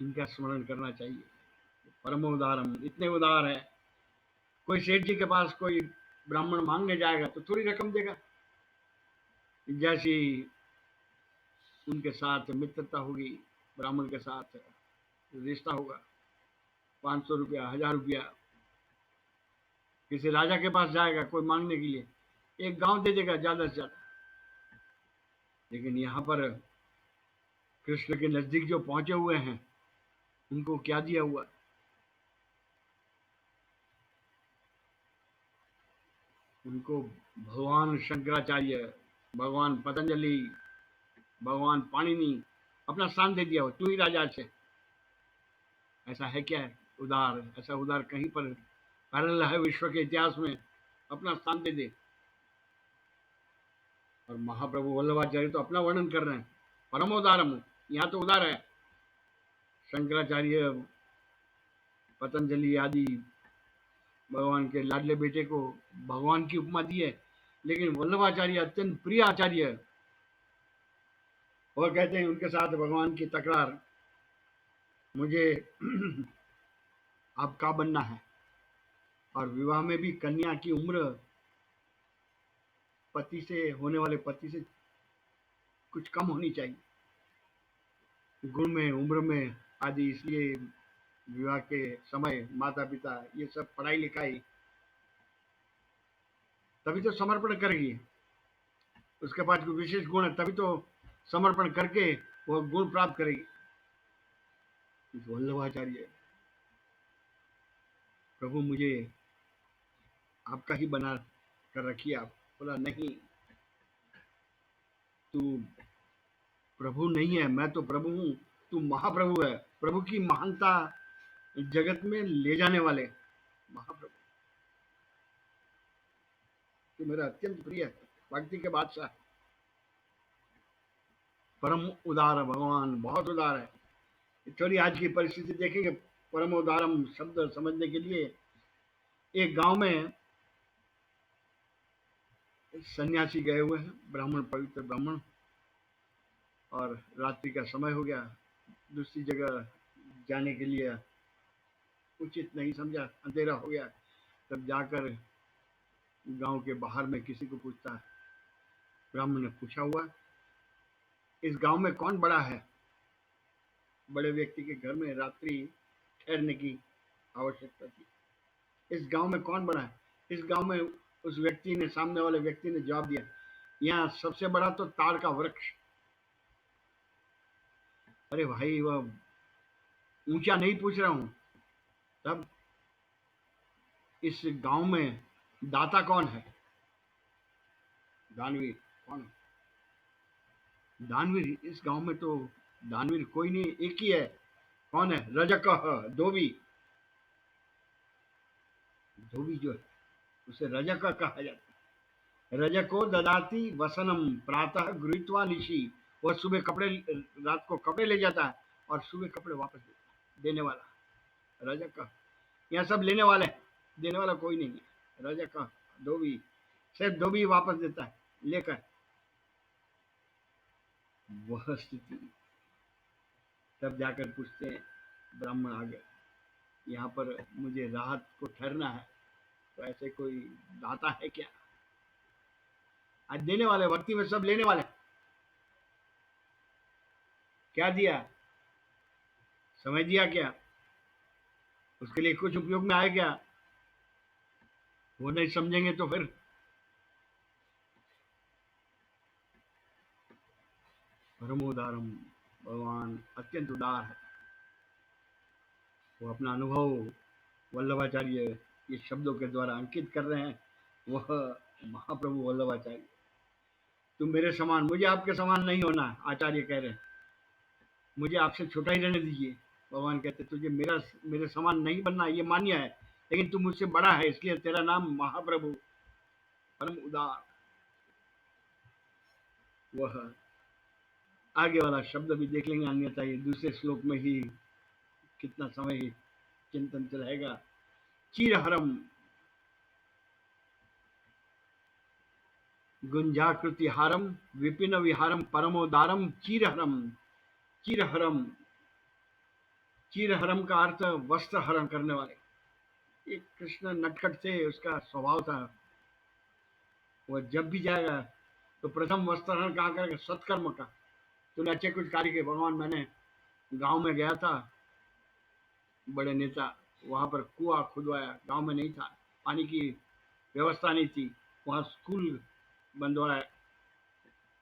A: इनका स्मरण करना चाहिए। परम उदारम, इतने उदार है, कोई सेठ जी के पास कोई ब्राह्मण मांगने जाएगा तो थोड़ी रकम देगा, जैसी उनके साथ मित्रता होगी, ब्राह्मण के साथ रिश्ता होगा, 500 रुपया, 1000 रुपया। किसी राजा के पास जाएगा कोई मांगने के लिए, एक गांव दे देगा ज्यादा से ज्यादा। लेकिन यहाँ पर कृष्ण के नजदीक जो पहुंचे हुए हैं, उनको क्या दिया हुआ? उनको भगवान शंकराचार्य, भगवान पतंजलि, भगवान पाणिनि अपना स्थान दे दिया हो, तू ही राजा से। ऐसा है क्या है उदार? ऐसा उदार कहीं पर पैरल है विश्व के इतिहास में? अपना स्थान दे दे। और महाप्रभु वल्लभाचार्य तो अपना वर्णन कर रहे हैं, परम उदारम, यहाँ तो उदार है। शंकराचार्य, पतंजलि आदि भगवान के लाडले बेटे को भगवान की उपमा दी है, लेकिन वल्लभाचार्य अत्यंत प्रिय आचार्य, और कहते हैं उनके साथ भगवान की तकरार, मुझे आपका बनना है। और विवाह में भी कन्या की उम्र पति से, होने वाले पति से कुछ कम होनी चाहिए, गुण में, उम्र में आदि। इसलिए विवाह के समय माता पिता ये सब पढ़ाई लिखाई, तभी तो समर्पण करेगी। उसके पास कोई विशेष गुण है तभी तो समर्पण करके वो गुण प्राप्त करेगी। वल्लभाचार्य, प्रभु मुझे आपका ही बना कर रखिए। आप बोला नहीं, तू प्रभु नहीं है, मैं तो प्रभु हूं, तू महाप्रभु है। प्रभु की महानता जगत में ले जाने वाले महाप्रभु, तू मेरा अत्यंत प्रिय है, भक्ति के बादशाह, परम उदार भगवान, बहुत उदार है। चलिए आज की परिस्थिति देखेंगे। परम उदारम शब्द समझने के लिए, एक गांव में सन्यासी गए हुए हैं, ब्राह्मण, पवित्र ब्राह्मण, और रात्रि का समय हो गया, दूसरी जगह जाने के लिए उचित नहीं समझा, अंधेरा हो गया। तब जाकर गांव के बाहर में किसी को पूछता है, ब्राह्मण ने पूछा हुआ, इस गांव में कौन बड़ा है? बड़े व्यक्ति के घर में रात्रि ठहरने की आवश्यकता थी। इस गांव में कौन बड़ा है? इस गांव में उस व्यक्ति ने, सामने वाले व्यक्ति ने जवाब दिया, यहाँ सबसे बड़ा तो ताड़ का वृक्ष, अरे भाई, वह ऊंचा नहीं पूछ रहा हूं। तब इस गांव में दाता कौन है? दानवीर कौन है? दानवीर इस गांव में तो दानवीर कोई नहीं, एक ही है। कौन है? रजक, धोबी। धोबी जो है उसे रजक कहा जाता है। रजको ददाति वसनम प्रातः गृहीत्वा निशि। वह सुबह कपड़े, रात को कपड़े ले जाता है और सुबह कपड़े वापस देता है। देने वाला रजक। यहाँ सब लेने वाले हैं, देने वाला कोई नहीं है। रजक, धोबी। सिर्फ धोबी वापस देता है लेकर। वह स्थिति। तब जाकर पूछते हैं ब्राह्मण आगे, यहाँ पर मुझे राहत को ठहरना है, तो ऐसे कोई दाता है क्या? आज देने वाले भक्ति में सब लेने वाले। क्या दिया? समय दिया क्या? उसके लिए कुछ उपयोग में आए क्या? वो नहीं समझेंगे तो फिर। परमोदारम, भगवान अत्यंत उदार है। वो अपना अनुभव वल्लभाचार्य ये शब्दों के द्वारा अंकित कर रहे हैं। वह महाप्रभु वल्लभाचार्य, तुम मेरे समान, मुझे आपके समान नहीं होना, आचार्य कह रहे हैं। मुझे आपसे छोटा ही रहने दीजिए। भगवान कहते तुझे मेरे समान नहीं बनना, ये मान्य है, लेकिन तू मुझसे बड़ा है, इसलिए तेरा नाम महाप्रभु, परम उदार। वह आगे वाला शब्द भी देख लेंगे, अन्यथा ये दूसरे श्लोक में ही कितना समय ही चिंतन चलेगा। चीरहरम गुंजाकृति हारम विपिन विहारम परमोदारम चीरहरम। चीरहरम, चीरहरम का अर्थ वस्त्र हरण करने वाले। एक कृष्ण नटखट से उसका स्वभाव था। वह जब भी जाएगा तो प्रथम वस्त्र हरण कहाँ करेगा? सत्कर्म का। तूने अच्छे कुछ कार्य किए भगवान। मैंने गांव में गया था, बड़े नेता, वहां पर कुआं खुदवाया, गांव में नहीं था, पानी की व्यवस्था नहीं थी, वहां स्कूल बंधवाया।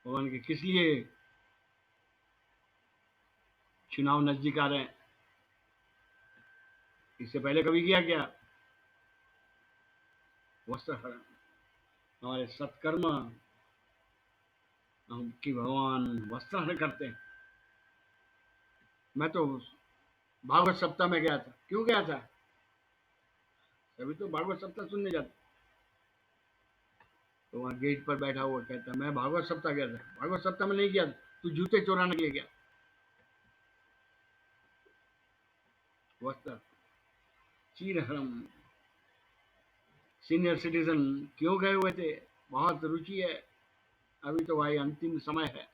A: भगवान के किस लिए? चुनाव नजदीक आ रहे हैं, इससे पहले कभी किया क्या? वस्त्र हरण, हमारे सत्कर्म हम की भगवान वस्त्र हरण करते हैं। मैं तो भागवत सप्ताह में गया था। क्यों गया था? तभी तो भागवत सप्ताह सुनने जाते। तो वहां गेट पर बैठा हुआ कहता मैं भागवत सप्ताह गया था। भागवत सप्ताह में नहीं गया, तू जूते चोराने के लिए गया। वस्त्र चीरहरम, सीनियर सिटीजन क्यों गए हुए थे? बहुत रुचि है। अभी तो भाई अंतिम समय है,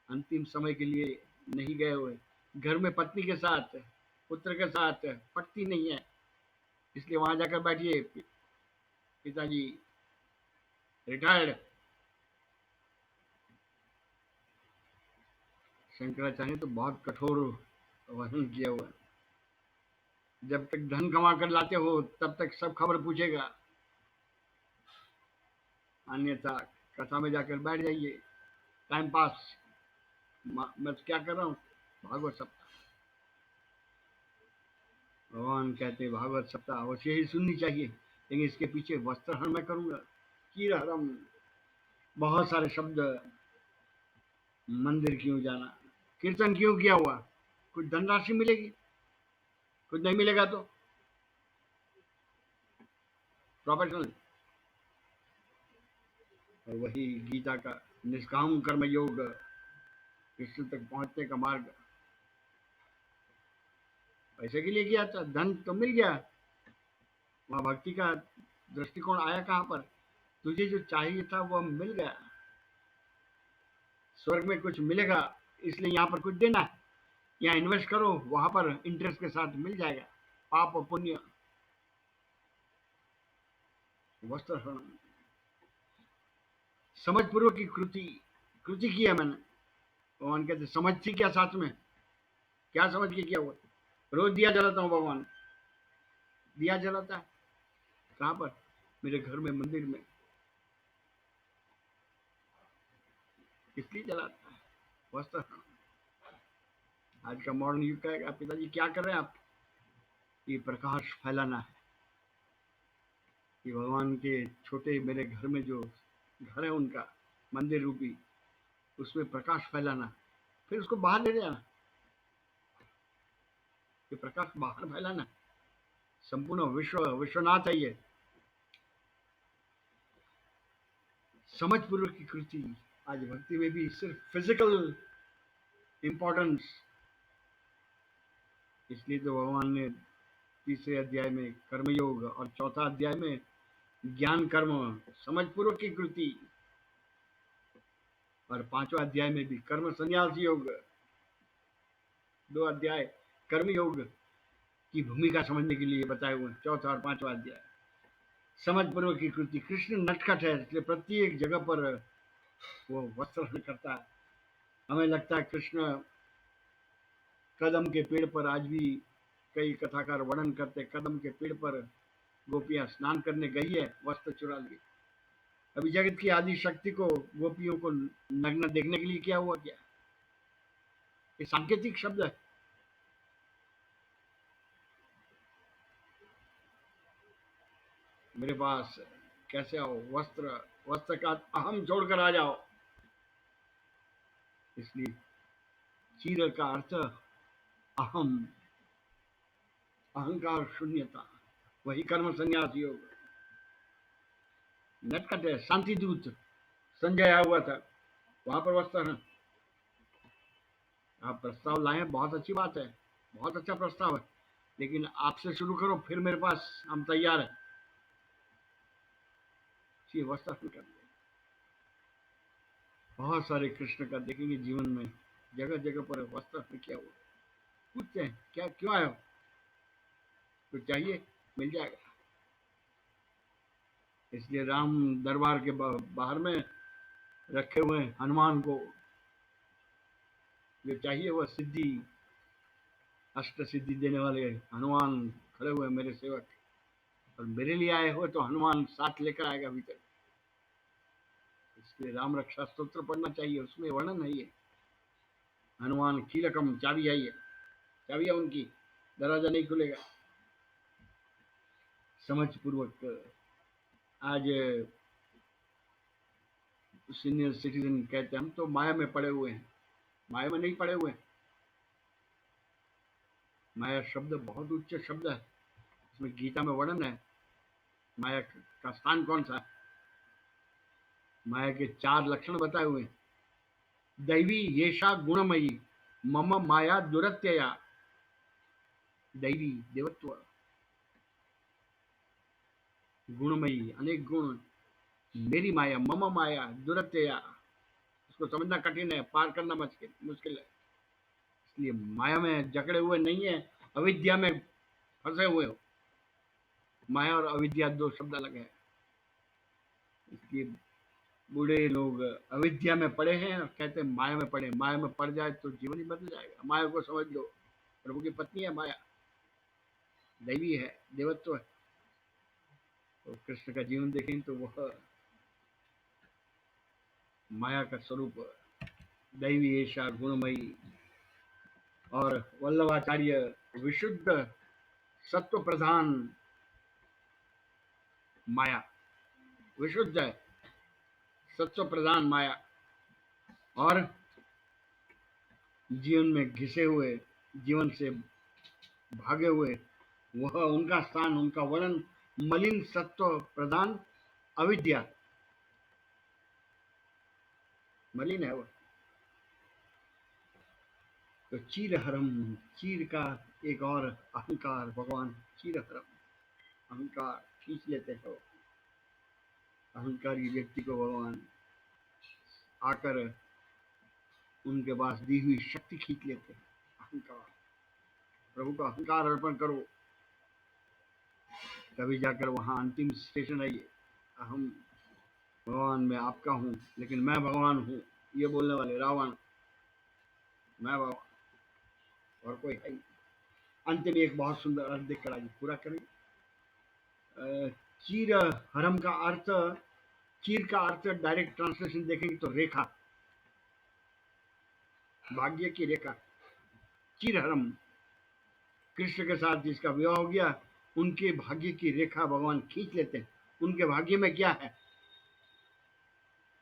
A: अंतिम समय के लिए नहीं गए हुए। घर में पत्नी के साथ, पुत्र के साथ पटती नहीं है, इसलिए वहां जाकर बैठिए। पिताजी रिटायर्ड। शंकराचार्य ने तो बहुत कठोर वर्णन किया हुआ है। जब तक धन कमा कर लाते हो तब तक सब खबर पूछेगा, अन्यथा कथा में जाकर बैठ जाइए, टाइम पास। मैं तो क्या कर रहा हूँ? भागवत सप्ताह। भगवान कहते भागवत सप्ताह अवश्य ही सुननी चाहिए, लेकिन इसके पीछे वस्त्र हरण मैं करूंगा। कीर हरम, बहुत सारे शब्द। मंदिर क्यों जाना? कीर्तन क्यों किया हुआ? कुछ धनराशि मिलेगी, कुछ नहीं मिलेगा तो प्रोफेशनल। और वही गीता का निष्काम कर्म योग, कृष्ण तक पहुंचने का मार्ग। पैसे के लिए किया था, धन तो मिल गया, वहां भक्ति का दृष्टिकोण आया कहां पर? तुझे जो चाहिए था वह मिल गया। स्वर्ग में कुछ मिलेगा, इसलिए यहाँ पर कुछ देना है। यहाँ इन्वेस्ट करो, वहां पर इंटरेस्ट के साथ मिल जाएगा। पाप और पुण्य। वस्त्र हरण, समझ पूर्वक की कृति, कृति की है मैंने। भगवान कहते समझ थी क्या साथ में? क्या समझ के किया हुआ? रोज दिया जलाता हूँ भगवान। दिया जलाता है कहाँ पर? मेरे घर में, मंदिर में। किस लिए जलाता है? वस्त्र हरण। आज का मॉडर्न युग कहेगा पिताजी क्या कर रहे हैं आप? ये प्रकाश फैलाना है। ये भगवान के छोटे मेरे घर में जो घर है उनका मंदिर रूपी, उसमें प्रकाश फैलाना, फिर उसको बाहर ले जाना। ये प्रकाश बाहर फैलाना, संपूर्ण विश्वनाथ है ये। समझ पूर्वक की कृति। आज भक्ति में भी सिर्फ फिजिकल इंपॉर्टेंस, इसलिए तो भगवान ने तीसरे अध्याय में कर्मयोग और चौथा अध्याय में ज्ञान कर्म समझ पूर्वक की कृति, और पांचवा अध्याय में भी कर्म संन्यास योग, दो अध्याय कर्म योग की भूमिका समझने के लिए बताए हुए हैं। चौथा और पांचवा अध्याय समझ पूर्वक की कृति। कृष्ण नटखट है, इसलिए प्रत्येक जगह पर वो वस्त्र करता है। हमें लगता है कृष्ण कदम के पेड़ पर, आज भी कई कथाकार वर्णन करते, कदम के पेड़ पर गोपियां स्नान करने गई है, वस्त्र चुरा ली। अभी जगत की आदि शक्ति को, गोपियों को नग्न देखने के लिए क्या हुआ क्या? ये सांकेतिक शब्द है। मेरे पास कैसे आओ? वस्त्र, वस्त्र का अहम छोड़कर आ जाओ। इसलिए चीर का अर्थ अहम, अहंकार शून्यता, वही कर्म संन्यास योग। नटखट है, शांति दूत संजय आया हुआ था, वहां पर वस्त्र है। आप प्रस्ताव लाए हैं, बहुत अच्छी बात है, बहुत अच्छा प्रस्ताव है, लेकिन आपसे शुरू करो, फिर मेरे पास हम तैयार है। वस्त्र कर दिया। बहुत सारे कृष्ण का देखेंगे जीवन में, जगह जगह पर वस्त्र किया हुआ। पूछते हैं क्या, क्यों आए हो? तो चाहिए, मिल जाएगा। इसलिए राम दरबार के बाहर में रखे हुए हैं हनुमान को, जो चाहिए वह सिद्धि, अष्ट सिद्धि देने वाले हनुमान खड़े हुए मेरे सेवक। और मेरे लिए आए हो तो हनुमान साथ लेकर आएगा भीतर। इसलिए राम रक्षा स्तोत्र पढ़ना चाहिए, उसमें वर्णन है ये। हनुमान कीलकम, चाबी है ये, चाबी है उनकी, दरवाजा नहीं खुलेगा। समझ पूर्वक आज सीनियर सिटीजन कहते हैं हम तो माया में पड़े हुए हैं। माया में नहीं पड़े हुए हैं। माया शब्द बहुत उच्च शब्द है, इसमें गीता में वर्णन है। माया का स्थान कौन सा है? माया के चार लक्षण बताए हुए हैं। दैवी येषा गुणमयी, मम माया दुरत्यया। दैवी देवत्व, गुणमयी अनेक गुण, मेरी माया, मम माया दुरत्यया, इसको समझना कठिन है, पार करना मुश्किल मुश्किल है। इसलिए माया में जकड़े हुए नहीं है, अविद्या में फंसे हुए हो। माया और अविद्या दो शब्द अलग है। इसलिए बूढ़े लोग अविद्या में पड़े हैं और कहते हैं माया में पड़े। माया में पड़ जाए तो जीवन ही बदल जाएगा। माया को समझ लो, प्रभु की पत्नी है माया, दैवी है, देवत्व है। तो कृष्ण का जीवन देखें तो वह माया का स्वरूप, दैवी ऐसा गुणमयी। और वल्लभाचार्य विशुद्ध सत्व प्रधान माया, विशुद्ध है, सत्व प्रधान माया। और जीवन में घिसे हुए, जीवन से भागे हुए, वह उनका स्थान, उनका वर्णन मलिन सत्व प्रधान अविद्या, मलिन है वह। तो चीरहरम, चीर का एक और अहंकार, भगवान चीरहरम, अहंकार खींच लेते हो। अहंकारी व्यक्ति को भगवान आकर उनके पास दी हुई शक्ति खींच लेते हैं। अहंकार, प्रभु का अहंकार अर्पण करो, तभी जाकर वहां अंतिम स्टेशन है ये। अहम, भगवान मैं आपका हूँ, लेकिन मैं भगवान हूँ, ये बोलने वाले रावण, मैं भगवान और कोई है नहीं। अंत में एक बहुत सुंदर अर्थ देखकर आज पूरा करें। चीर हरम का अर्थ, चीर का अर्थ डायरेक्ट ट्रांसलेशन देखेंगे तो रेखा, भाग्य की रेखा। चिरहरम, कृष्ण के साथ जिसका विवाह हो गया, उनके भाग्य की रेखा भगवान खींच लेते हैं। उनके भाग्य में क्या है?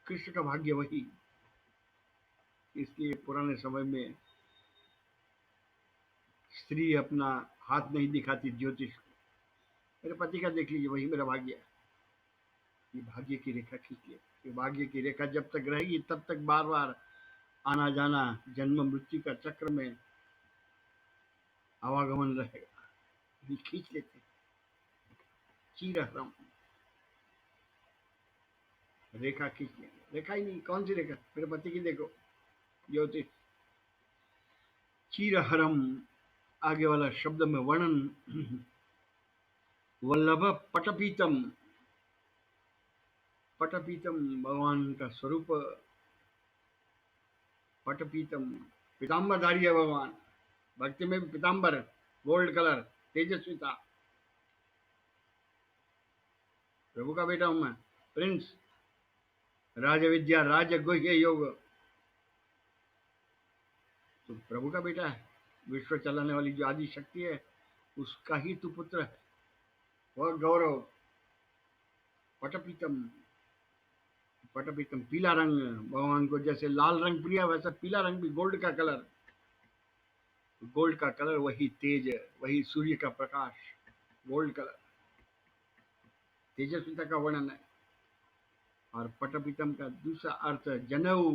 A: कृष्ण का भाग्य वही। इसलिए पुराने समय में स्त्री अपना हाथ नहीं दिखाती ज्योतिष को, मेरे पति का देख लीजिए, वही मेरा भाग्य है। ये भाग्य की रेखा खींच ले। ये भाग्य की रेखा जब तक रहेगी तब तक बार बार आना जाना, जन्म मृत्यु का चक्र में आवागमन रहेगा। ये खींच लेते हैं। चीरहरम, रेखा खींच लेंगे। रेखा ही नहीं, कौन सी रेखा? मेरे पति की देखो, ज्योतिष। चीरहरम, आगे वाला शब्द में वर्णन। वल्लभ पटपीतम, पटपीतम भगवान का स्वरूप। पटपीतम, पीताम्बरधारी है भगवान। भक्ति में भी पीताम्बर, गोल्ड कलर, तेजस्विता। प्रभु का बेटा हूं मैं, प्रिंस, राज विद्या राज गुह्य योग। तो प्रभु का बेटा है। विश्व चलाने वाली जो आदि शक्ति है, उसका ही तू पुत्र है। वह गौरव। पटपीतम, पटपीतम पीला रंग। भगवान को जैसे लाल रंग प्रिय, वैसा पीला रंग भी, गोल्ड का कलर। गोल्ड का कलर वही तेज है, वही सूर्य का प्रकाश। गोल्ड कलर तेजस्विता का वर्णन है। और पटपीतम का दूसरा अर्थ जनेऊ।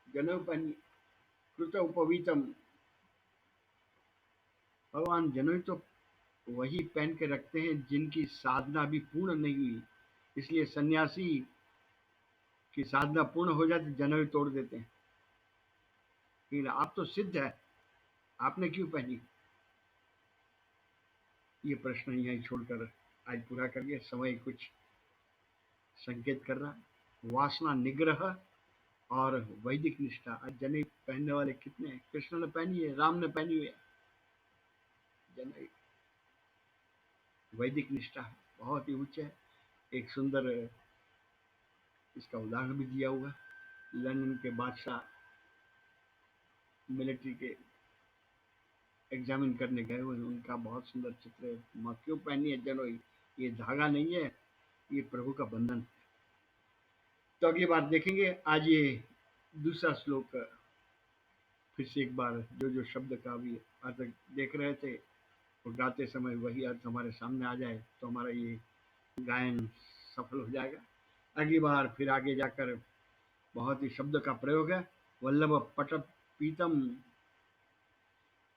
A: जनेऊ पहनी, कृत उपवीतम। भगवान जनेऊ तो वही पहन के रखते हैं जिनकी साधना अभी पूर्ण नहीं हुई। इसलिए सन्यासी की साधना पूर्ण हो जाती, जनेऊ तोड़ देते हैं। लेकिन आप तो सिद्ध है, आपने क्यों पहनी? ये प्रश्न यहीं छोड़कर आज पूरा करिए। समय कुछ संकेत कर रहा है। वासना निग्रह और वैदिक निष्ठा। आज जनेऊ पहनने वाले कितने हैं? कृष्ण ने पहनी है, राम ने पहनी है जनेऊ। वैदिक निष्ठा है, बहुत ही उच्च है। एक सुंदर इसका उदाहरण भी दिया हुआ है। लंदन के बादशाह मिलिट्री के एग्जामिन करने गए हुए, उनका बहुत सुंदर चित्र है। माँ क्यों पहनी है जनेऊ? ये धागा नहीं है, ये प्रभु का बंधन है। तो अगली बार देखेंगे। आज ये दूसरा श्लोक, फिर से एक बार जो जो शब्द का भी अर्थ देख रहे थे, और गाते समय वही अर्थ हमारे सामने आ जाए तो हमारा ये गायन सफल हो जाएगा। अगली बार फिर आगे जाकर बहुत ही शब्द का प्रयोग है। वल्लभ पटपीतम,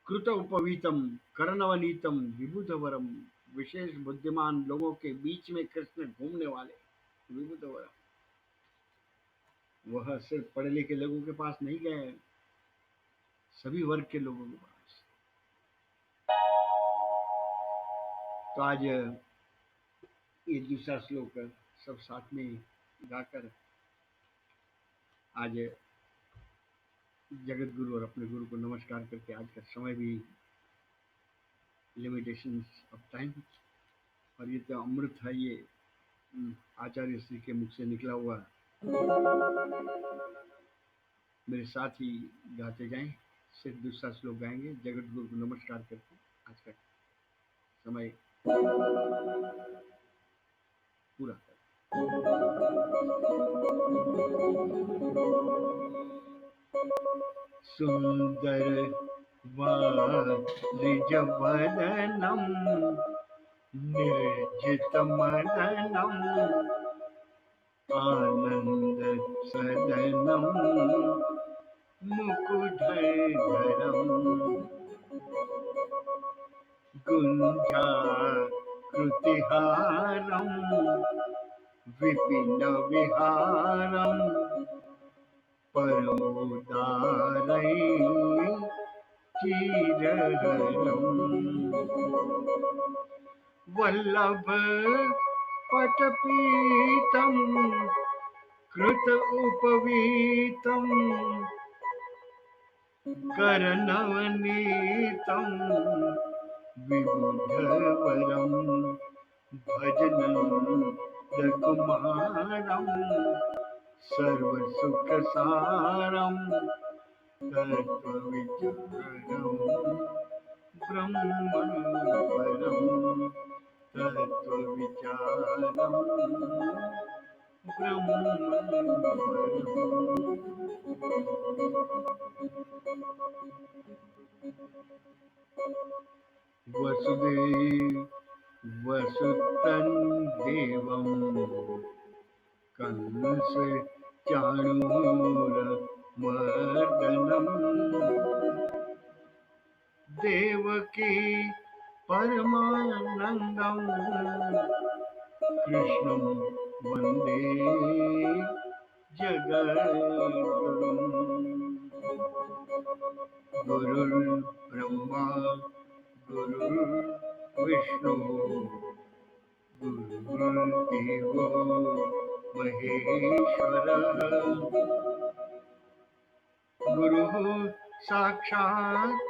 A: कृत उपवीतम, कर्णवनीतम, विबुधवरम। विशेष बुद्धिमान लोगों के बीच में कृष्ण घूमने वाले। विबुधवरम, वह सिर्फ पढ़े लिखे लोगों के पास नहीं गए, सभी वर्ग के लोगों के पास। तो आज ये दूसरा श्लोक सब साथ में गाकर आज जगत गुरु और अपने गुरु को नमस्कार करके, आज का समय भी लिमिटेशन ऑफ टाइम, और ये तो अमृत है, ये आचार्य श्री के मुख से निकला हुआ। मेरे साथ ही गाते जाएं। सिर्फ दूसरा श्लोक गाएंगे, जगत गुरु को नमस्कार करके आज का समय पूरा कर। सुंदर वारिजवदनम, निर्जितमदनम, आनंद सदनम, मुकुटधरम, गुंजाकृतिहारम, विपिन विहारम, परमोदारै चिरहरम। वल्लभ पटपीतम, कृत उपवीतम, करनवनीतम, विबुधवरम, भजनंदकुमारम, सर्वसुखसारम, तत्त्वविचारम् ब्रह्म परम् तत्त्वविचारम् ब्रह्म परम् वसुदेव वसुतन्देवम् कंस चाणूरमर्दनम् देवकी परमानन्दम् कृष्णं वन्दे जगद्गुरुम् गुरुर्ब्रह्मा गुरुर्विष्णु गुरुर्देवो महेश्वरः गुरुः साक्षात्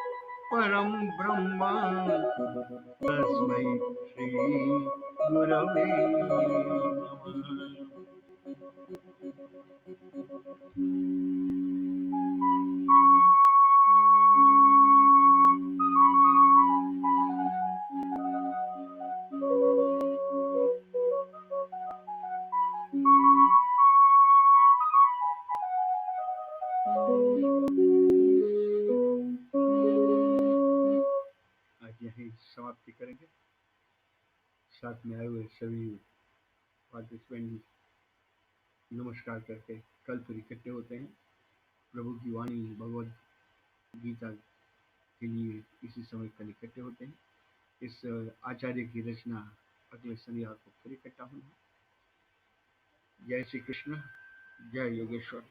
A: परं ब्रह्म तस्मै श्री गुरवे नमः। आज यहीं समाप्ति करेंगे। साथ में आए हुए सभी पार्टिसिपेंट नमस्कार करके कल फिर इकट्ठे होते हैं। प्रभु की वाणी भगवद गीता के लिए इसी समय कल इकट्ठे होते हैं। इस आचार्य की रचना अगले शनिवार को फिर इकट्ठा होना है। जय श्री कृष्ण, जय योगेश्वर।